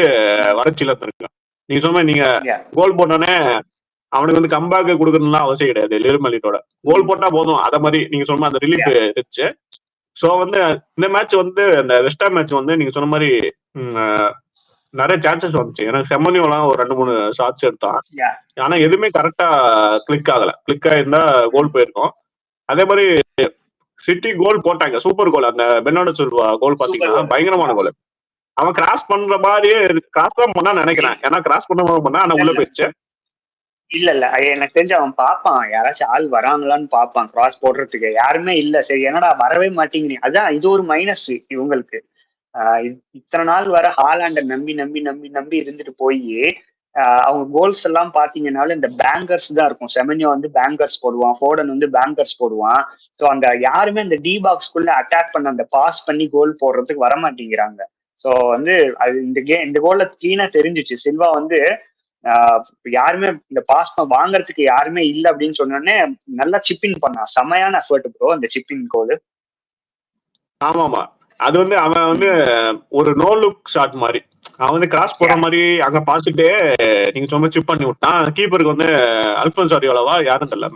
வறட்சியில இருக்கான். நீங்க சொன்ன நீங்க Yeah. கோல் போட்டோன்னே அவனுக்கு வந்து கம்பேக் கொடுக்கணும்லாம் அவசியம் கிடையாது. லிவர்மெலிட்டோட கோல் போட்டா போதும். அத மாதிரி நீங்க சொன்ன அந்த ரிலீஃப் இருந்துச்சு. சோ வந்து இந்த மேட்ச் வந்து அந்த வெஸ்டாம் மேட்ச் வந்து நீங்க சொன்ன மாதிரி நிறைய சான்சஸ் வந்துச்சு. எனக்கு செம்மனியோலாம் ஒரு 2-3 ஷாட்ஸ் எடுத்தான். Yeah. ஆனா எதுவுமே கரெக்டா கிளிக் ஆகல. கிளிக் ஆயிருந்தா கோல் போயிருக்கும். அதே மாதிரி சிட்டி கோல் போட்டாங்க. சூப்பர் கோல். அந்த பெர்னார்டோ சில்வா கோல் பாத்தீங்கன்னா பயங்கரமான கோல். அவன் கிராஸ் பண்ற மாதிரியே கிராஸ் தான் பண்ணா நினைக்கிறேன். ஏன்னா கிராஸ் பண்ண ஆனா உள்ள போயிடுச்சு. இல்ல எனக்கு தெரிஞ்சு அவன் பாப்பான், யாராச்சும் ஆள் வராங்களான்னு பாப்பான் கிராஸ் போடுறதுக்கு. யாருமே இல்ல. சரி என்னடா வரவே மாட்டேங்கிறீங்க. அதான் இது ஒரு மைனஸ் இவங்களுக்கு. இத்தனை நாள் வர ஹாலாண்ட நம்பி நம்பி நம்பி நம்பி இருந்துட்டு போய் அவங்க கோல்ஸ் எல்லாம் பாத்தீங்கன்னாலும் இந்த பேங்கர்ஸ் தான் இருக்கும். செமனியோ வந்து பேங்கர்ஸ் போடுவான், ஃபோடன் வந்து பேங்கர்ஸ் போடுவான். ஸோ அந்த யாருமே அந்த டி பாக்ஸ்குள்ள அட்டாக் பண்ண அந்த பாஸ் பண்ணி கோல் போடுறதுக்கு வர மாட்டேங்கிறாங்க. ஸோ வந்து அது இந்த கோல்ல கிளீனா தெரிஞ்சிச்சு. சில்வா வந்து யாருமே இந்த பாஸ் வாங்குறதுக்கு யாருமே இல்லை அப்படின்னு சொன்னோடனே நல்லா சிப்பின் பண்ணான். செமையான எஃபர்ட் ப்ரோ அந்த சிப்பின் கோல். ஆமாமா. அது வந்து அவன் வந்து ஒரு நோ லுக் ஷாட் மாதிரி அவன் வந்து கிராஸ் போடுற மாதிரி அங்க பாத்துட்டு நீங்க சொன்ன சிப் பண்ணி விட்டான். கீப்பருக்கு வந்து அல்போன்சோ அரியோலாவா யாரும் தெரியல,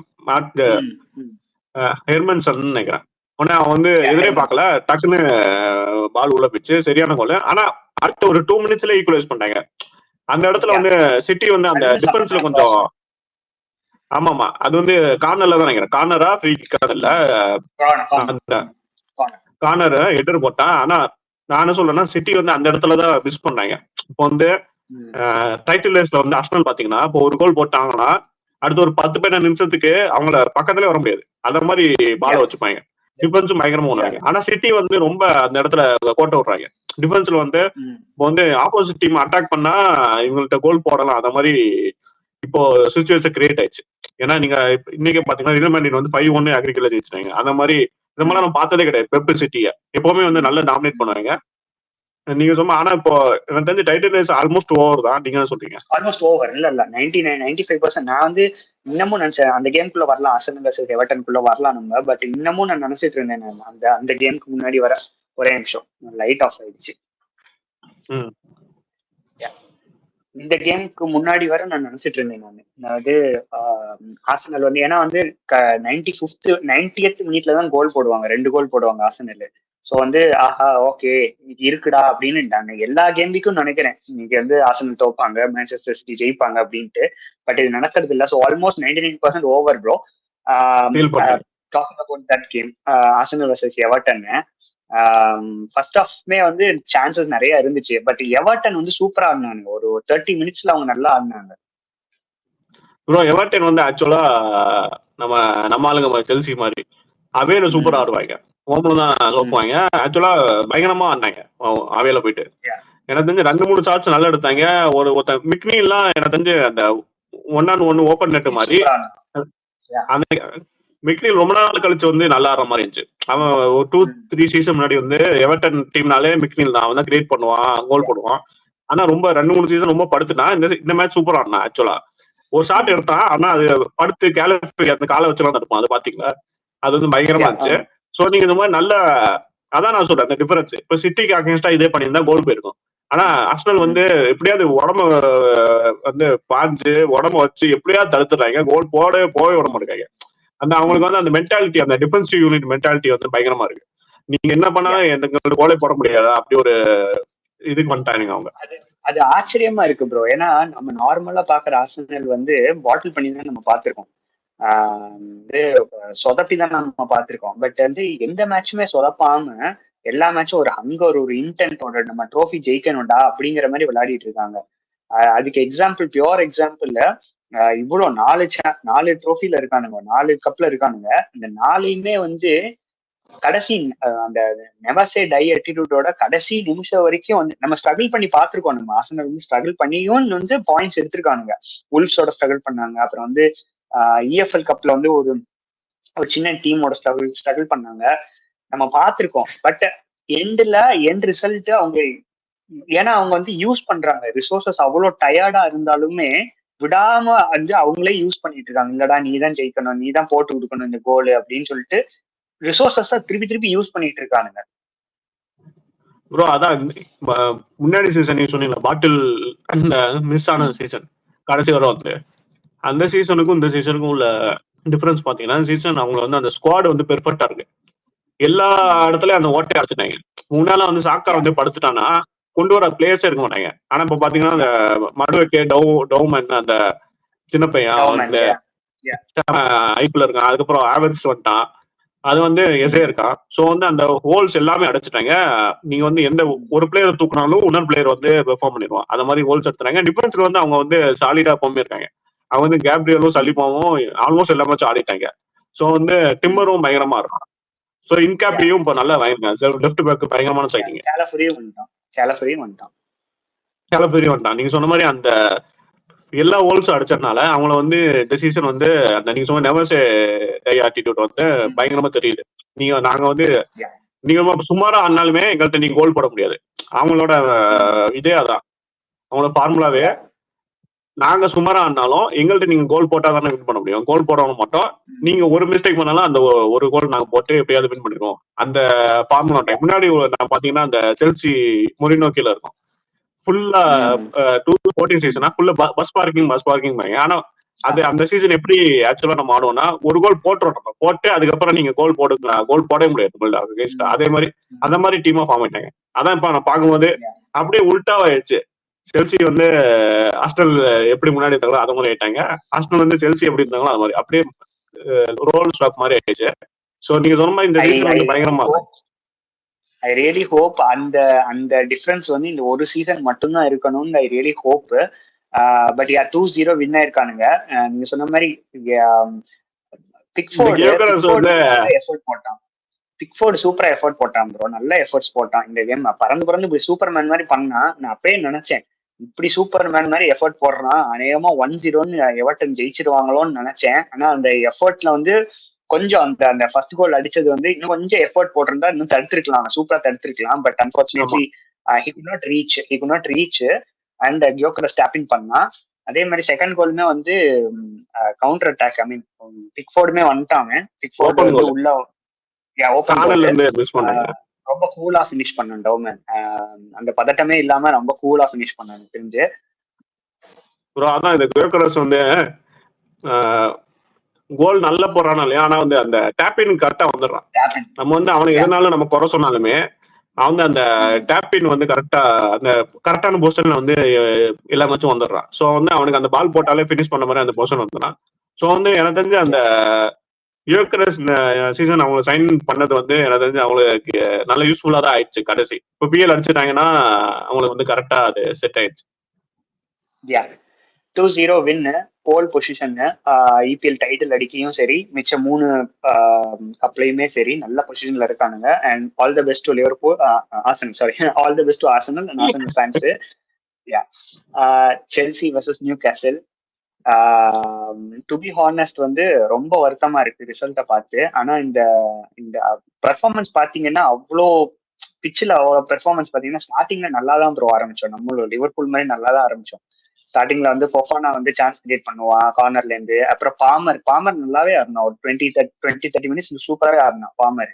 ஹெர்மன்சன் நினைக்கிறேன். உடனே அவன் வந்து எதிரே பார்க்கல, டக்குன்னு பால் உள்ள போச்சு. சரியான கோல். ஆனா அடுத்த ஒரு 2 மினிட்ஸ்ல ஈக்குவலைஸ் பண்ணாங்க. அந்த இடத்துல வந்து சிட்டி வந்து அந்த டிஃபென்ஸ்ல கொஞ்சம் ஆமாமா அது வந்து கார்னர்ல தான் நினைக்கிறேன். கார்னரா ஃப்ரீ கிக்கா இல்ல, அந்த கார்னர் ஹெட்டர் போட்டான். ஆனா நான் என்ன சொல்றேன்னா சிட்டி வந்து அந்த இடத்துலதான் மிஸ் பண்ணாங்க. இப்போ வந்து டைட்டில் ரேஸ்ல வந்து அர்சனல் பாத்தீங்கன்னா இப்போ ஒரு கோல் போட்டாங்கன்னா அடுத்த ஒரு 10-15 நிமிஷத்துக்கு அவங்கள பக்கத்துலயே வர முடியாது. அந்த மாதிரி பால வச்சுப்பாங்க. டிஃபென்ஸும் பயங்கரமா பண்ணுவாங்க. ஆனா சிட்டி வந்து ரொம்ப அந்த இடத்துல கோட்டை விடுறாங்க. டிஃபென்ஸ்ல வந்து இப்போ வந்து ஆப்போசிட் டீம் அட்டாக் பண்ணா இவங்கள்ட்ட கோல் போடலாம். அந்த மாதிரி இப்போ சிச்சுவேஷன் கிரியேட் ஆயிடுச்சு. ஏன்னா நீங்க இன்னைக்கு பாத்தீங்கன்னா ரியல் மேட்ரிட் வந்து 5-1 அக்ரிகல்ல ஜெயிச்சிட்டாங்க. அந்த மாதிரி இந்த மாதிரி நம்ம பார்த்ததே கிடையாது. பெப் சிட்டியை எப்பவுமே வந்து நல்லா டாமினேட் பண்ணுவாங்க. நீங்க சொன்ன ஆனா இப்போ எனக்கு தெரிஞ்சு டைட்டில் ரேஸ் ஆல்மோஸ்ட் ஓவர் தான். நீங்க தான் சொல்றீங்க ஆல்மோஸ்ட் ஓவர். இல்ல 95%. நான் வந்து இன்னமும் நினைச்சேன் அந்த கேம்குள்ள வரலாம், ஆர்சனல் வர்சஸ் எவர்டனுக்குள்ள வரலாம் நம்ம. பட் இன்னமும் நான் நினைச்சிட்டு இருந்தேன் அந்த கேமுக்கு முன்னாடி வர ஒரே நிமிஷம் லைட் ஆஃப் ஆயிடுச்சு. இந்த கேமுக்கு முன்னாடி வர நான் நினைச்சிட்டு இருந்தேன் அதாவது ஆர்சனல் வந்து ஏன்னா வந்து 90th மினிட்ல தான் கோல் போடுவாங்க, 2 கோல் போடுவாங்க ஆர்சனல். ஸோ வந்து ஆஹா ஓகே இது இருக்குடா அப்படின்னுட்டாங்க. எல்லா கேமுக்கும் நினைக்கிறேன் இன்னைக்கு வந்து ஆர்சனல் தோப்பாங்க, மான்செஸ்டர் சிட்டி ஜெயிப்பாங்க அப்படின்ட்டு. பட் இது நடக்கிறது இல்லை. So almost 99% over bro. Talking about that game Arsenal versus Everton, first ஹாஃப்மே வந்து சான்சஸ் நிறைய இருந்துச்சு. பட் எவர்டன் வந்து சூப்பரா ஆடினாங்க. ஒரு 30 மினிட்ஸ்ல அவங்க நல்லா ஆடினாங்க ப்ரோ. எவர்டன் வந்து ஆக்சுவலா நம்ம ஆளுங்க செல்சி மாதிரி அவேல சூப்பரா ஆடுவாங்க. ஹோம்ல தான் தோப்புவாங்க. ஆக்சுவலா பயங்கரமா ஆடினாங்க அவேல போயிட்டு. எனக்கு தெரிஞ்சு 2-3 ஷாட்ஸ் நல்லா எடுத்தாங்க. ஒருத்த மிக்னிலாம் எனக்கு தெரிஞ்சு அந்த 1-on-1 ஓப்பன் நெட் மாதிரி அந்த மிக்னில் ரொம்ப நாள் கழிச்சு வந்து நல்லா ஆடுற மாதிரி இருந்துச்சு. அவன் ஒரு 2-3 சீசன் முன்னாடி வந்து எவர்டன் டீம்னாலே மிக்னில் தான் அவன் தான் கிரியேட் பண்ணுவான், கோல் போடுவான். ஆனா ரொம்ப 2-3 சீசன் ரொம்ப படுத்துனா. இந்த மேட்ச் சூப்பரா ஆடினா. ஆக்சுவலா ஒரு ஷாட் எடுத்தான். ஆனா அது படுத்து கேலஃபி அந்த காலை வச்சுலாம் தடுப்பான். அது பாத்தீங்களா? அது வந்து பயங்கரமா இருந்துச்சு. சோ நீங்க இந்த மாதிரி நல்ல அதான் நான் சொல்றேன் அந்த டிஃபரன்ஸ். இப்ப சிட்டிக்கு அகேன்ஸ்டா இதே பண்ணியிருந்தா கோல் போயிருக்கும். ஆனா ஆர்சனல் வந்து எப்படியாவது உடம்ப வந்து பாஞ்சு உடம்ப வச்சு எப்படியாவது தடுத்துறாங்க. கோல் போகவே விட மாட்டேங்க. அந்த அவங்களுக்கு வந்து அந்த மென்டாலிட்டி, அந்த டிஃபென்சிவ் யூனிட் மென்டாலிட்டி வந்து பயங்கரமா இருக்கு. நீங்க என்ன பண்ணாலும் எனக்கு கோலே போட முடியாது அப்படி ஒரு இதுக்கு வந்துட்டாங்க அவங்க. அது ஆச்சரியமா இருக்கு ப்ரோ. ஏன்னா நம்ம நார்மலா பாக்குற ஆர்சனல் வந்து பாட்டில் பண்ணி தான் நம்ம பார்த்திருக்கோம், சொதப்பி தான் நம்ம பார்த்திருக்கோம். பட் வந்து எந்த மேட்சுமே சொதப்பாம எல்லா மேட்சும் ஒரு ஹங்கர், ஒரு இன்டென்ட்டோட நம்ம ட்ரோஃபி ஜெயிக்கணும்டா அப்படிங்கிற மாதிரி விளையாடிட்டு இருக்காங்க. அதுக்கு எக்ஸாம்பிள், பியோர் எக்ஸாம்பிள்ல இவ்வளவு 4 ட்ரோஃபில இருக்கானுங்க, 4 கப்ல இருக்கானுங்க. இந்த 4யுமே வந்து கடைசி அந்த நெவர் சே டை அட்டிடியூடோட கடைசி நிமிஷம் வரைக்கும் வந்து நம்ம ஸ்ட்ரகிள் பண்ணி பார்த்திருக்கோம். நம்ம ஆர்சனல் வந்து ஸ்ட்ரகிள் பண்ணியும் வந்து பாயிண்ட்ஸ் எடுத்திருக்கானுங்க. உல்ஸோட ஸ்ட்ரகிள் பண்ணாங்க. அப்புறம் வந்து இஎஃப்எல் கப்ல வந்து ஒரு சின்ன டீமோட ஸ்ட்ரகிள் பண்ணாங்க, நம்ம பார்த்திருக்கோம். பட் எண்ட் ரிசல்ட் அவங்க ஏன்னா அவங்க வந்து யூஸ் பண்றாங்க ரிசோர்சஸ். அவ்வளோ டயர்டா இருந்தாலுமே விடாம வந்து அவங்களே யூஸ் பண்ணிட்டு இருக்காங்க. இல்லடா நீ தான் ஜெயிக்கணும், நீ தான் போட்டு கொடுக்கணும் இந்த கோல் அப்படின்னு சொல்லிட்டு ரிசோர்சஸ் திருப்பி திருப்பி யூஸ் பண்ணிட்டு இருக்கானுங்க. ப்ரோ அதான் முன்னாடி சீசன் நீங்க சொன்னீங்க பாட்டில் அந்த மிஸ் ஆன சீசன் கடைசி வரை வந்து அந்த சீசனுக்கும் இந்த சீசனுக்கும் உள்ள டிஃபரன்ஸ் பாத்தீங்கன்னா சீசன் அவங்க வந்து அந்த ஸ்குவாட் வந்து பெர்ஃபெக்டா இருக்கு. எல்லா இடத்துலயும் அந்த ஓட்டையை அடிச்சுட்டாங்க. முன்னால வந்து சாக்கா வந்து படுத்துட்டானா கொண்டு வர பிளேயர்ஸே இருக்க மாட்டாங்க. ஆனா இப்ப பாத்தீங்கன்னா அந்த மடுவெக்கே டவுமன் அந்த சின்ன பையன் வந்து ஐபிஎல் இருக்கான். அதுக்கப்புறம் ஆவெக்ஸ் வந்துட்டான். அது வந்து எஸ்ஏ இருக்கான். ஸோ வந்து அந்த ஹோல்ஸ் எல்லாமே அடைச்சிட்டாங்க. நீங்க வந்து எந்த ஒரு பிளேயர் தூக்குனாலும் இன்னொரு பிளேயர் வந்து பெர்ஃபார்ம் பண்ணிடுவான். அந்த மாதிரி ஹோல்ஸ் எடுத்துறாங்க. டிஃபரன்ஸ்ல வந்து அவங்க வந்து சாலிடா எப்பவுமே இருக்காங்க. அவங்க வந்து கேப்ரியலும் சலிப்பாவும் ஆல்மோஸ்ட் எல்லா மேட்சும் ஆடிட்டாங்க. ஸோ வந்து டிம்மரும் பயங்கரமா இருக்கும். ஸோ இன்கேப்பியும் இப்போ நல்லா வாங்கிருக்காங்க. லெஃப்ட் பேக் பயங்கரமான சைனிங். கேலபெரியும் வந்துட்டான். நீங்க சொன்ன மாதிரி அந்த எல்லா ஹோல்ஸும் அடிச்சதுனால அவங்கள வந்து இந்த சீசன் வந்து அந்த நீங்க சொன்ன நெவர்ஸே ஆட்டிடியூட் வந்து பயங்கரமா தெரியுது. நாங்க வந்து நீங்க சுமாரா ஆனாலுமே எங்கள்கிட்ட நீங்க கோல் போட முடியாது. அவங்களோட இதே அதான் அவங்களோட ஃபார்முலாவே. நாங்க சுமாரா ஆனாலும் எங்கள்கிட்ட நீங்க கோல் போட்டா தானே வின் பண்ண முடியும். கோல் போடவும் மாட்டோம். நீங்க ஒரு மிஸ்டேக் பண்ணாலும் அந்த ஒரு கோல் நாங்க போட்டு எப்படியாவது வின் பண்ணிடுவோம். அந்த ஃபார்முலா டைம் முன்னாடி நான் பாத்தீங்கன்னா அந்த செல்சி மொரினோ கீழ இருக்கும். ஃபுல்லா 2014 சீசனா ஃபுல்லா பஸ் பார்க்கிங் ஆனா அது அந்த சீசன் எப்படி ஆக்சுவலா நம்ம ஆடுவோம்னா ஒரு கோல் போட்டு அதுக்கப்புறம் நீங்க கோல் போடவே முடியாது. அதே மாதிரி அந்த மாதிரி டீமா ஃபார்ம் ஆயிட்டாங்க. அதான் இப்ப நான் பார்க்கும்போது அப்படியே உல்டாவா ஆயிடுச்சு. செல்சி வந்து ஆஸ்டல் எப்படி முன்னாடி இருந்தாங்களோ அதை மாதிரி ஆயிட்டாங்க. ஆஸ்டல் வந்து செல்சி எப்படி இருந்தாங்களோ அது மாதிரி அப்படியே ரோல் ஸ்டாப் மாதிரி ஆயிடுச்சு. ஸோ நீங்க சொன்ன மாதிரி இந்த சீசன் வந்து பயங்கரமா ஐ ரியலி ஹோப் அந்த டிஃபரன்ஸ் வந்து இந்த ஒரு சீசன் மட்டும்தான் இருக்கணும்னு I really hope. But 2-0 win ஆயிருக்கானுங்க. நீங்க சொன்ன மாதிரி பிக்ஃபோர்ட் சூப்பரா எஃபோர்ட் போட்டான் ப்ரோ. நல்ல எஃபோர்ட்ஸ் போட்டான் இந்த கேம். பறந்து இப்படி சூப்பர்மேன் மாதிரி பண்ணா. நான் அப்பயே நினைச்சேன் இப்படி சூப்பர்மேன் மாதிரி எஃபோர்ட் போடுறான் அநேகமா 1-0 எவர்டன் ஜெயிச்சிருவாங்களோன்னு நினைச்சேன். ஆனா அந்த எஃபோர்ட்ல வந்து கொஞ்சம் அந்த ஃபர்ஸ்ட் கோல் அடிச்சது வந்து இன்னும் கொஞ்சம் எஃபோர்ட் போட்டிருந்தா இன்னும் தடுத்திருக்கலாம், சூப்பரா தடுத்திருக்கலாம். But unfortunately he could not reach and Gyokeres tapping பண்ணா. அதே மாதிரி செகண்ட் கோலுமே வந்து கவுண்டர் அட்டாக். ஐ மீன் பிக்ஃபோர்டுமே வந்துட்டாங்க. பிக்ஃபோர்டு வந்து உள்ள ரொம்ப கூலா பினிஷ் பண்ணேன் டவுமன். அந்த பதட்டமே இல்லாம ரொம்ப கூலா பினிஷ் பண்ணேன் தெரிஞ்சு. அதான் இந்த கியோக்கரஸ் வந்து கோல் நல்ல போறானா இல்லையா, ஆனா வந்து அந்த டேப்பின் கரெக்டா வந்துடுறான். நம்ம வந்து அவனுக்கு எதனாலும் நம்ம குறை சொன்னாலுமே அவங்க அந்த டேப்பின் வந்து கரெக்டான பொசிஷன்ல வந்து எல்லா மேட்சும் வந்துடுறான். ஸோ வந்து அவனுக்கு அந்த பால் போட்டாலே பினிஷ் பண்ண மாதிரி அந்த பொசிஷன் வந்துடுறான். ஸோ வந்து எனக்கு தெரிஞ்சு அந்த யோக்கரஸ் இந்த சீசன் அவங்க சைன் பண்ணது வந்து எனக்கு தெரிஞ்சு அவங்களுக்கு நல்ல யூஸ்ஃபுல்லா தான் ஆயிடுச்சு. கடைசி இப்போ பிஎல் அடிச்சுட்டாங்கன்னா அவங்களுக்கு வந்து கரெக்டா அது செட் ஆயிடுச்சு. 2-0 win, pole position, IPL title அடிக்கையும் சரி, மிச்சம் 3 கப்லையுமே சரி நல்ல பொசிஷன்ல இருக்கானுங்க. And all the best to Liverpool, all the best to Arsenal and Arsenal fans. Chelsea versus Newcastle. To be honest வந்து ரொம்ப வருத்தமா இருக்கு ரிசல்ட்டை பார்த்து. ஆனா இந்த பெர்ஃபார்மன்ஸ் பாத்தீங்கன்னா அவ்வளோ பிச்சில் அவ்வளோ பெர்ஃபார்மன்ஸ் பாத்தீங்கன்னா ஸ்டார்டிங்ல நல்லா தான் ப்ரோ ஆரம்பிச்சோம். நம்மளோட லிவர்பூல் மாதிரி நல்லா தான் ஆரம்பிச்சோம். ஸ்டார்டிங்ல வந்து ஃபோஃபானா வந்து சான்ஸ் கிரியேட் பண்ணுவான் கார்னர்ல இருந்து. அப்புறம் பாமர் நல்லாவே ஆடினான். ஒரு 20-30 மினிட்ஸ் சூப்பராகவே ஆடினான் பாமர்.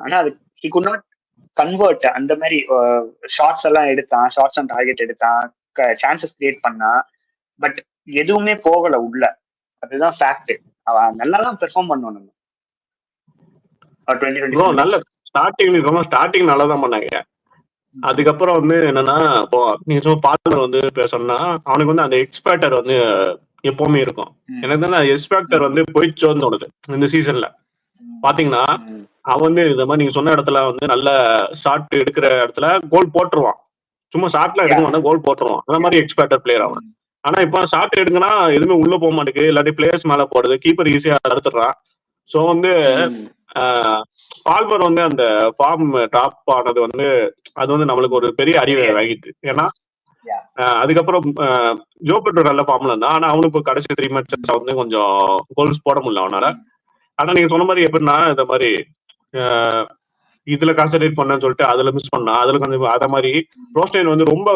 ஆனா அது ஹி குட் நாட் கன்வெர்ட். அந்த மாதிரி ஷார்ட்ஸ் எல்லாம் எடுத்தான், ஷார்ட்ஸ் அண்ட் டார்கெட் எடுத்தான், சான்சஸ் கிரியேட் பண்ணான். பட் எதுவுமே போகல உள்ள. அதுதான் ஃபேக்ட். அவன் நல்லா தான் பெர்ஃபார்ம் பண்ணுவான். நம்ம நல்ல ஸ்டார்டிங் நல்லா தான் பண்ணாங்க. அதுக்கப்புறம் வந்து என்னன்னா இப்போ நீங்க சொன்ன பார்ட்னர் வந்து பேசணும்னா அவனுக்கு வந்து அந்த எக்ஸ்பேக்டர் வந்து எப்பவுமே இருக்கும். எனக்கு வந்து அந்த எக்ஸ்பேக்டர் வந்து போயிச்சோன்னு தோணுது இந்த சீசன்ல. பாத்தீங்கன்னா அவன் வந்து இந்த மாதிரி நீங்க சொன்ன இடத்துல வந்து நல்ல ஷாட் எடுக்கிற இடத்துல கோல் போட்டுருவான். சும்மா ஷாட்ல எடுக்க மாட்டான், கோல் போட்டுருவான். அந்த மாதிரி எக்ஸ்பேக்டர் பிளேயர் அவன். ஆனா இப்ப ஷாட் எடுக்குன்னா எதுவுமே உள்ள போக மாட்டேங்குது. இல்லாட்டி பிளேயர்ஸ் மேல போடுது, கீப்பர் ஈஸியா தடுத்துடுறான். ஸோ வந்து பால்மர் வந்து அந்த ஃபார்ம் டாப் ஆனது வந்து அது வந்து நம்மளுக்கு ஒரு பெரிய அறிவை வாங்கிட்டு. ஏன்னா அதுக்கப்புறம் ஜோ பெட்ரோ நல்ல ஃபார்ம்ல இருந்தான். ஆனா அவனுக்கு கடைசி 3 மேட்சஸ் வந்து கொஞ்சம் கோல்ஸ் போட முடியல அவனால. ஆனா நீங்க சொன்ன மாதிரி எப்படின்னா இந்த மாதிரி இதுல கான்சென்ட்ரேட் பண்ணு சொல்லிட்டு அதுல மிஸ் பண்ணா, அதுல கொஞ்சம் அத மாதிரி ரோஸ்டைன் வந்து ரொம்ப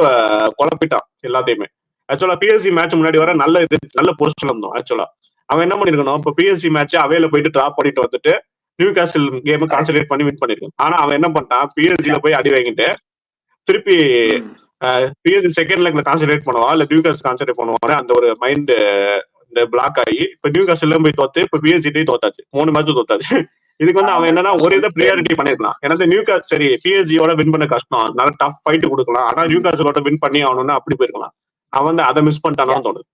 குழப்பிட்டான் எல்லாத்தையுமே. ஆக்சுவலா பிஎஸ்சி மேட்ச் முன்னாடி வர நல்ல பொசிஷன்ல இருந்தோம். ஆக்சுவலா அவன் என்ன பண்ணிருக்கணும், இப்போ பிஎஸ்சி மேட்ச் அவையில போயிட்டு டிராப் பண்ணிட்டு வந்துட்டு நியூ காசில் கேம் கான்சென்ட்ரேட் பண்ணி வின் பண்ணிருக்கோம். ஆனா அவன் என்ன பண்ணிட்டான், பிஎஸ்சில போய் அடி வாங்கிட்டு திருப்பி பிஎஸ்சி செகண்ட் லெக்ல கான்சென்ட்ரேட் பண்ணுவான், இல்ல நியூ காசில் கான்சென்ட்ரேட் பண்ணுவான். அந்த ஒரு மைண்ட் இந்த பிளாக் ஆகி இப்ப நியூ காசில் போய் தோத்து இப்ப பிஎஸ்சி தோத்தாச்சு, 3 மேட்ச் தோத்தாச்சு. இதுக்கு வந்து அவன் என்னன்னா ஒரு இதை ப்ரியாரிட்டி பண்ணிருக்கலாம். ஏன்னா நியூ காஸ் சரி பிஎஸ்சியோட வின் பண்ண கஷ்டம், நல்ல டஃப் ஃபைட் கொடுக்கலாம், ஆனா நியூ காசிலோட வின் பண்ணி ஆகணும்னு அப்படி போயிருக்கலாம். அவன் வந்து அதை மிஸ் பண்ணிட்டானு தோணுது.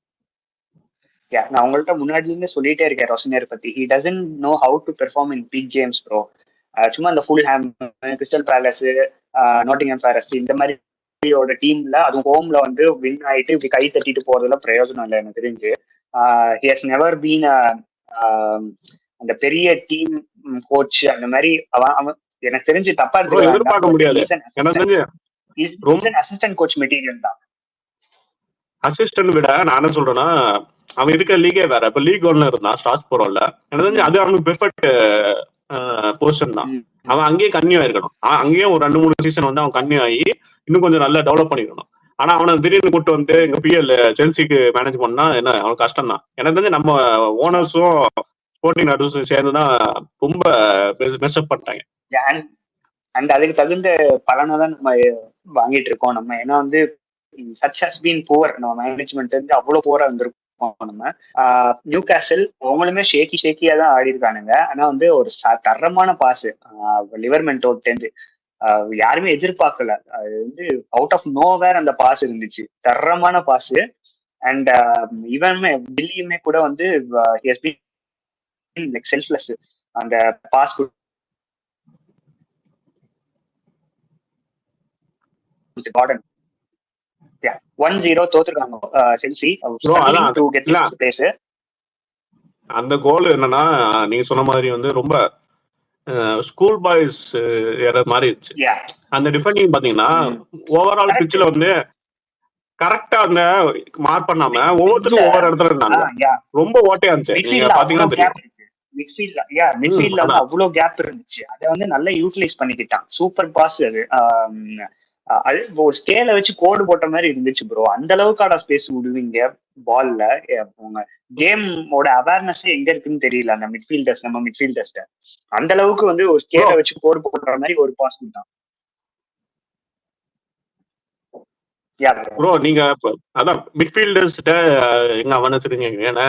நான் உங்கள்கிட்ட முன்னாடி இருந்து சொல்லிட்டே இருக்கேன் ரொசனியர் பத்தி. He doesn't know how to perform in big games bro. சும்மா இந்த Fulham, Crystal Palace, Nottingham Forest இந்த மாதிரியோட டீம்ல அதுவும் ஹோம்ல வந்து வின் ஆயிட்டு இப்படி கை தட்டிட்டு போறதுல பிரயோஜனம் இல்லை எனக்கு தெரிஞ்சு. ஹி ஹஸ் நெவர் பீன் அந்த பெரிய டீம் கோச் அந்த மாதிரி. அவன் எனக்கு தெரிஞ்சு தப்பா எதிர்பார்க்க முடியாது. அசிஸ்டன்ட் கோச் மெட்டீரியல் தான். அசிஸ்டன்ட் விட நான் என்ன சொல்றேன்னா, அவன் இருக்க லீகே வேற. இப்ப லீக் ஒன்னு இருந்தான் ஸ்ட்ராஸ்போரோல, எனக்கு தெரிஞ்சு அது அவனுக்கு பெர்ஃபெக்ட் பொசிஷன் தான். அவன் அங்கேயே கன்னியூ ஆயிருக்கணும். அங்கேயும் ஒரு 2-3 சீசன் வந்து அவன் கன்னியூ ஆகி இன்னும் கொஞ்சம் நல்லா டெவலப் பண்ணிக்கணும். ஆனா அவனை திடீர்னு கூட்டு வந்து எங்க பிஎல் செல்சிக்கு மேனேஜ் பண்ணா என்ன அவனுக்கு கஷ்டம் தான். எனக்கு தெரிஞ்சு நம்ம ஓனர்ஸும் ஸ்போர்ட்டிங் நடுவர்ஸும் சேர்ந்துதான் ரொம்ப மெஸ்அப் பண்ணிட்டாங்க. அண்ட் அதுக்கு தகுந்த பலனை தான் நம்ம வாங்கிட்டு இருக்கோம் நம்ம. ஏன்னா வந்து such has been poor. நம்ம மேனேஜ்மெண்ட் வந்து அவ்வளவு போரா வந்திருக்கோம். நம்ம நியூ காசல் அவங்களுமே ஷேக்கியா தான் ஆடி இருக்கானுங்க. ஆனா வந்து ஒரு தரமான பாஸ் லிவர்மென்டோட்டேந்து யாருமே எதிர்பார்க்கல. அது வந்து அவுட் ஆஃப் நோ வேர் அந்த பாஸ் இருந்துச்சு, தரமான பாஸ். அண்ட் இவனுமே டில்லியுமே கூட வந்து செல்ஃப்லெஸ் அந்த பாஸ் கார்டன் 1-0 தோத்துருக்காங்க செல்சி. அந்த கோல் என்னன்னா நீங்க சொன்ன மாதிரி வந்து ரொம்ப ஸ்கூல் பாய்ஸ் மாதிரி இருந்துச்சு. அந்த டிஃபெண்டிங் பாத்தீங்கன்னா ஓவரால் பிட்ச்ல வந்து கரெக்டா அந்த மார்க் பண்ணாம ஒவ்வொருத்தரும் ஒவ்வொரு இடத்துல இருந்தாங்க. ரொம்ப ஓட்டையா இருந்துச்சு. நீங்க பாத்தீங்கன்னா தெரியும் மிட்ஃபீல்ட்ல வந்து அவ்வளவு கேப் இருந்துச்சு. அதை வந்து நல்லா யூட்டிலைஸ் பண்ணிக்கிட்டான். சூப்பர் பாஸ் அது. அது ஒரு ஸ்கேல வச்சு கோடு போட்ட மாதிரி இருந்துச்சு ப்ரோ. அந்த அளவுக்கான ஸ்பேஸ் விடுவீங்க பால்ல. உங்க கேமோட அவேர்னஸ் எங்க இருக்குன்னு தெரியல அந்த மிட்ஃபீல்டர்ஸ், நம்ம மிட்ஃபீல்டர்ஸ்ட. அந்த அளவுக்கு வந்து ஒரு ஸ்கேல வச்சு கோடு போடுற மாதிரி ஒரு பாஸ் தான். ப்ரோ நீங்க அதான் மிட்ஃபீல்டர்ஸ்ட எங்க அவேர்னஸ் இருக்கீங்க. ஏன்னா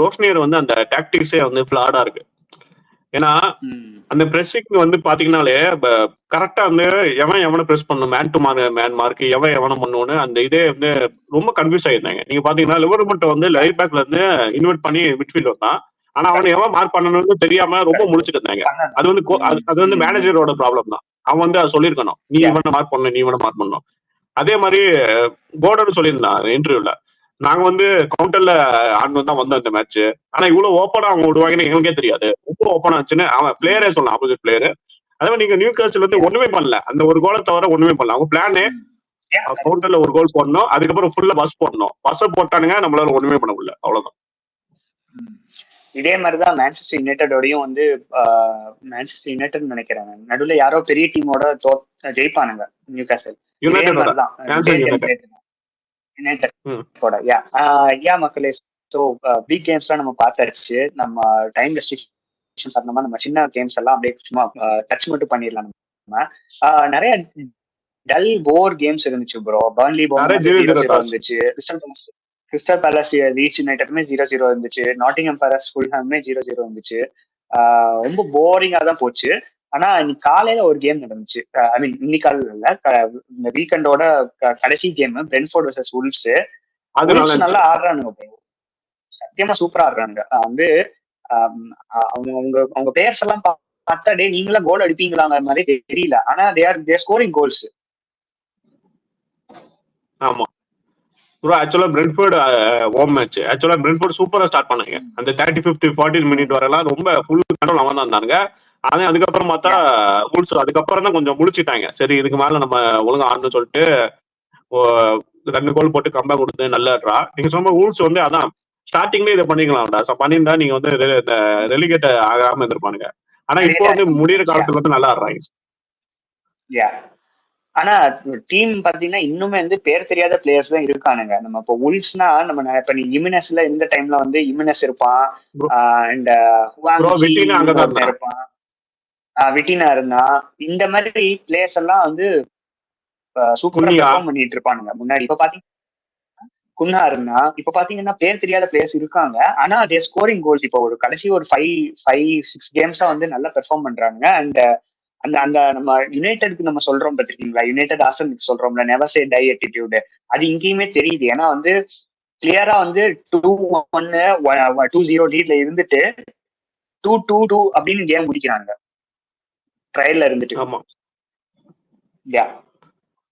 ரோஷனியர் வந்து அந்த டாக்டிக்ஸே வந்து ஃபிளாடா இருக்கு. ஏன்னா அந்த பிரஸ்ஸிங் வந்து பாத்தீங்கன்னாலே கரெக்டா வந்து எவனை பிரஸ் பண்ணணும், மேன் டு மேன் மார்க் எவனை பண்ணணும்னு அந்த இதே வந்து ரொம்ப கன்ஃபியூஸ் ஆயிருந்தாங்க. நீங்க பாத்தீங்கன்னா லிவர்பூல் வந்து லைட் பேக்ல இருந்து இன்வெர்ட் பண்ணி மிட்ஃபீல்ட் வந்தான். ஆனா அவனை எவன் மார்க் பண்ணணும்னு தெரியாம ரொம்ப முடிச்சுட்டு இருந்தாங்க. அது வந்து மேனேஜரோட ப்ராப்ளம் தான். அவன் வந்து அதை சொல்லியிருக்கணும், நீ இவனை மார்க் பண்ணணும், நீ இவனை மார்க் பண்ணணும். அதே மாதிரி கோர்டன் சொல்லியிருந்தான் இன்டர்வியூல, நாங்க வந்து கவுண்டர்ல ஆண்டு தான் வந்தோம் இந்த மேட்ச். ஆனா இவ்வளவு ஓப்பனா அவங்க விடுவாங்கன்னு எங்களுக்கே தெரியாது. ரொம்ப ஓப்பன் ஆச்சுன்னு அவன் பிளேயரே சொல்லலாம், ஆப்போசிட் பிளேயர். அதே மாதிரி நீங்க நியூ காசில் வந்து ஒண்ணுமே பண்ணல, அந்த ஒரு கோலை தவிர ஒண்ணுமே பண்ணல. அவங்க பிளானே கவுண்டர்ல ஒரு கோல் போடணும், அதுக்கப்புறம் ஃபுல்லா பஸ் போடணும். பஸ் போட்டானுங்க, நம்மளால ஒண்ணுமே பண்ண முடியல, அவ்வளவுதான். இதே மாதிரிதான் மேன்செஸ்டர் யுனைடெடோடையும் வந்து மேன்செஸ்டர் யுனைடெட் நினைக்கிறாங்க நடுவுல யாரோ பெரிய டீமோட ஜெயிப்பானுங்க நியூ காசில். மக்களே, ஸோ பிக் கேம்ஸ்லாம் நம்ம பார்த்தாச்சு. நம்ம டைம் ரெஸ்ட்ரிக்ஷன்ஸ் காரணமா நம்ம சின்ன கேம்ஸ் எல்லாம் அப்படியே சும்மா டச் மட்டும் பண்ணிடலாம். நம்ம நிறைய டல் போர் கேம்ஸ் இருந்துச்சு ப்ரோ. பர்ன்லி இருந்துச்சு, கிறிஸ்டல் பேலஸ் லீட்ஸ் யுனைடெட்மே 0-0 இருந்துச்சு, நாட்டிங்ஹாம் ஃபாரஸ்ட் ஃபுல்ஹாம்மே 0-0 இருந்துச்சு. ரொம்ப போரிங்கா தான் போச்சு. ஆனா இன்னைக்கு காலையில ஒரு கேம் நடந்துச்சு. ஐ மீன் இன்னைக்கு காலையில இல்ல, இந்த வீக்கெண்டோட கடைசி கேம் பிரென்ஃபோர்ட் வெர்சஸ் வுல்ஸ். நல்லா ஆடுறானுங்க, சத்தியமா சூப்பரா ஆடுறாங்க. வந்து அவங்க பிளேயர்ஸ் எல்லாம் பார்த்தா டே நீங்களா கோல் அடிப்பீங்களாங்கிற மாதிரி தெரியல. ஆனா தேர் ஸ்கோரிங் கோல்ஸ். ஆமா ப்ரோ, ஆக்சுவலா பிரென்ஃபோர்ட் ஹோம் மேட்ச். ஆக்சுவலா பிரென்ஃபோர்ட் சூப்பரா ஸ்டார்ட் பண்ணாங்க. அந்த 30, 50, 40 மினிட் வரலாம் ரொம்ப ஃபுல் கண்ட்ரோல் அவன் தான் இருந்தாங்க. அதுக்கப்புறம் பார்த்தா வுல்ஸ் அதுக்கப்புறம் தான் கொஞ்சம் முடிச்சுட்டாங்க. சரி இதுக்கு மேல நம்ம ஒழுங்கா ஆடணும்னு சொல்லிட்டு 2 கோல் போட்டு கம்பேக் கொடுத்து நல்லா ட்ரா. நீங்க சொன்ன வுல்ஸ் வந்து அதான் ஸ்டார்டிங்ல இதை பண்ணிக்கலாம்டா, பண்ணியிருந்தா நீங்க வந்து ரெலிகேட் ஆகாம இருந்திருப்பானுங்க. ஆனா இப்போ வந்து முடியிற காலத்துக்கு வந்து நல்லா ஆடுறாங்க. ஆனா டீம் பாத்தீங்கன்னா இன்னுமே வந்து பேர் தெரியாத பிளேயர்ஸ் தான் இருக்கானுங்க. நம்ம இப்போ உல்ஸ்னா நம்ம இப்ப நீ இமினஸ்ல இந்த டைம்ல வந்து இமினஸ் இருப்பான், அண்ட் ஹுவாங்கி அங்கதான் ஒருத்தன் இருப்பான், விட்டினா இருந்தா. இந்த மாதிரி பிளேயர்ஸ் எல்லாம் வந்து சூப்பரா பெர்ஃபார்ம் பண்ணிட்டு இருப்பானுங்க முன்னாடி. இப்ப பாத்தீங்கன்னா குன்னா இருந்தா, இப்ப பாத்தீங்கன்னா பேர் தெரியாத பிளேயர்ஸ் இருக்காங்க. ஆனா அதே ஸ்கோரிங் கோல்ஸ் இப்போ ஒரு கடைசி ஒரு 5-6 கேம்ஸா வந்து நல்லா பெர்ஃபார்ம் பண்றாங்க. அண்ட் அந்த அந்த நம்ம யுனைடெட்க்கு நம்ம சொல்றோம் பாத்திருக்கீங்களா, யுனைடெட் ஆர்சனலுக்கு சொல்றோம்ல நெவர் சே டை அட்டிடியூட், அது இங்கேயுமே தெரியுது. ஏன்னா வந்து கிளியரா வந்து 2-1 2-0 லீட்ல இருந்துட்டு 2-2 அப்படின்னு கேம் முடிக்கிறாங்க ட்ரையல்ல இருந்துட்டு. ஆமா யா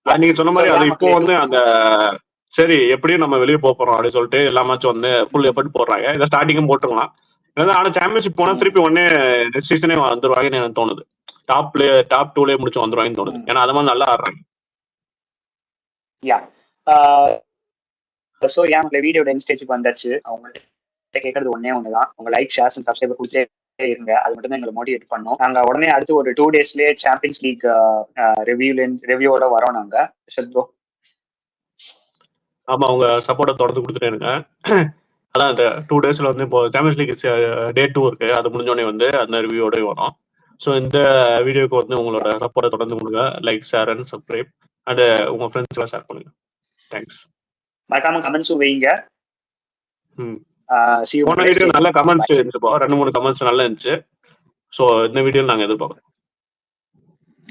நீங்க சொன்ன மாதிரி அது இப்போ வந்து அந்த சரி எப்படியும் நம்ம வெளியே போறோம் அப்படின்னு சொல்லிட்டு எல்லா மேட்சும் வந்து ஃபுல் எஃபர்ட் போடுறாங்க. இதை ஸ்டார்டிங்கும் போட்டுக்கலாம். ஆனா சாம்பியன்ஷிப் போனா திருப்பி உடனே நெக்ஸ்ட் சீசனே வந்துருவாங்கன்னு எனக்கு தோணுது. டாப் 2லயே முடிச்சு வந்துருவாங்கன்னு தோணுது. ஏன்னா அது மாதிரி நல்லா ஆடுறாங்க. யா ஸோ ஏன் வீடியோட எண்ட் ஸ்டேஜுக்கு வந்தாச்சு. அவங்கள்ட்ட கேட்கறது ஒண்ணுதான், உங்க லைக் ஷேர்ஸ் அண்ட் சப்ஸ்கிரைப் கொடுத்தே இருங்க. அது மட்டும் தான் எங்களை மோட்டிவேட் பண்ணோம். நாங்க உடனே அடுத்து ஒரு 2 டேஸ்லயே சாம்பியன்ஸ் லீக் ரிவ்யூவோட வரோம் நாங்க. ப்ரோ ஆமா உங்க சப்போர்ட்டை தொடர்ந்து கொடுத்துட்டே இருங்க. அதான் இந்த 2 டேஸ்ல வந்து இப்போ சாம்பியன்ஸ் லீக் டே 2 இருக்கு. அது முடிஞ்சோடனே வந்து அந்த ரிவ்யூவோட வரும். ஸோ இந்த வீடியோக்கு வந்து உங்களோட சப்போர்ட்டை தொடர்ந்து கொடுங்க. Like share and subscribe and உங்க ஃப்ரெண்ட்ஸ் எல்லாம் ஷேர் பண்ணுங்க. தேங்க்ஸ். மறக்காம கமெண்ட்ஸும் வைங்க. போன வீடியோ நல்ல கமெண்ட்ஸ் இருந்துச்சு, 2-3 கமெண்ட்ஸ் நல்லா இருந்துச்சு. ஸோ இந்த வீடியோ நாங்கள் எதிர்பார்க்குறோம்.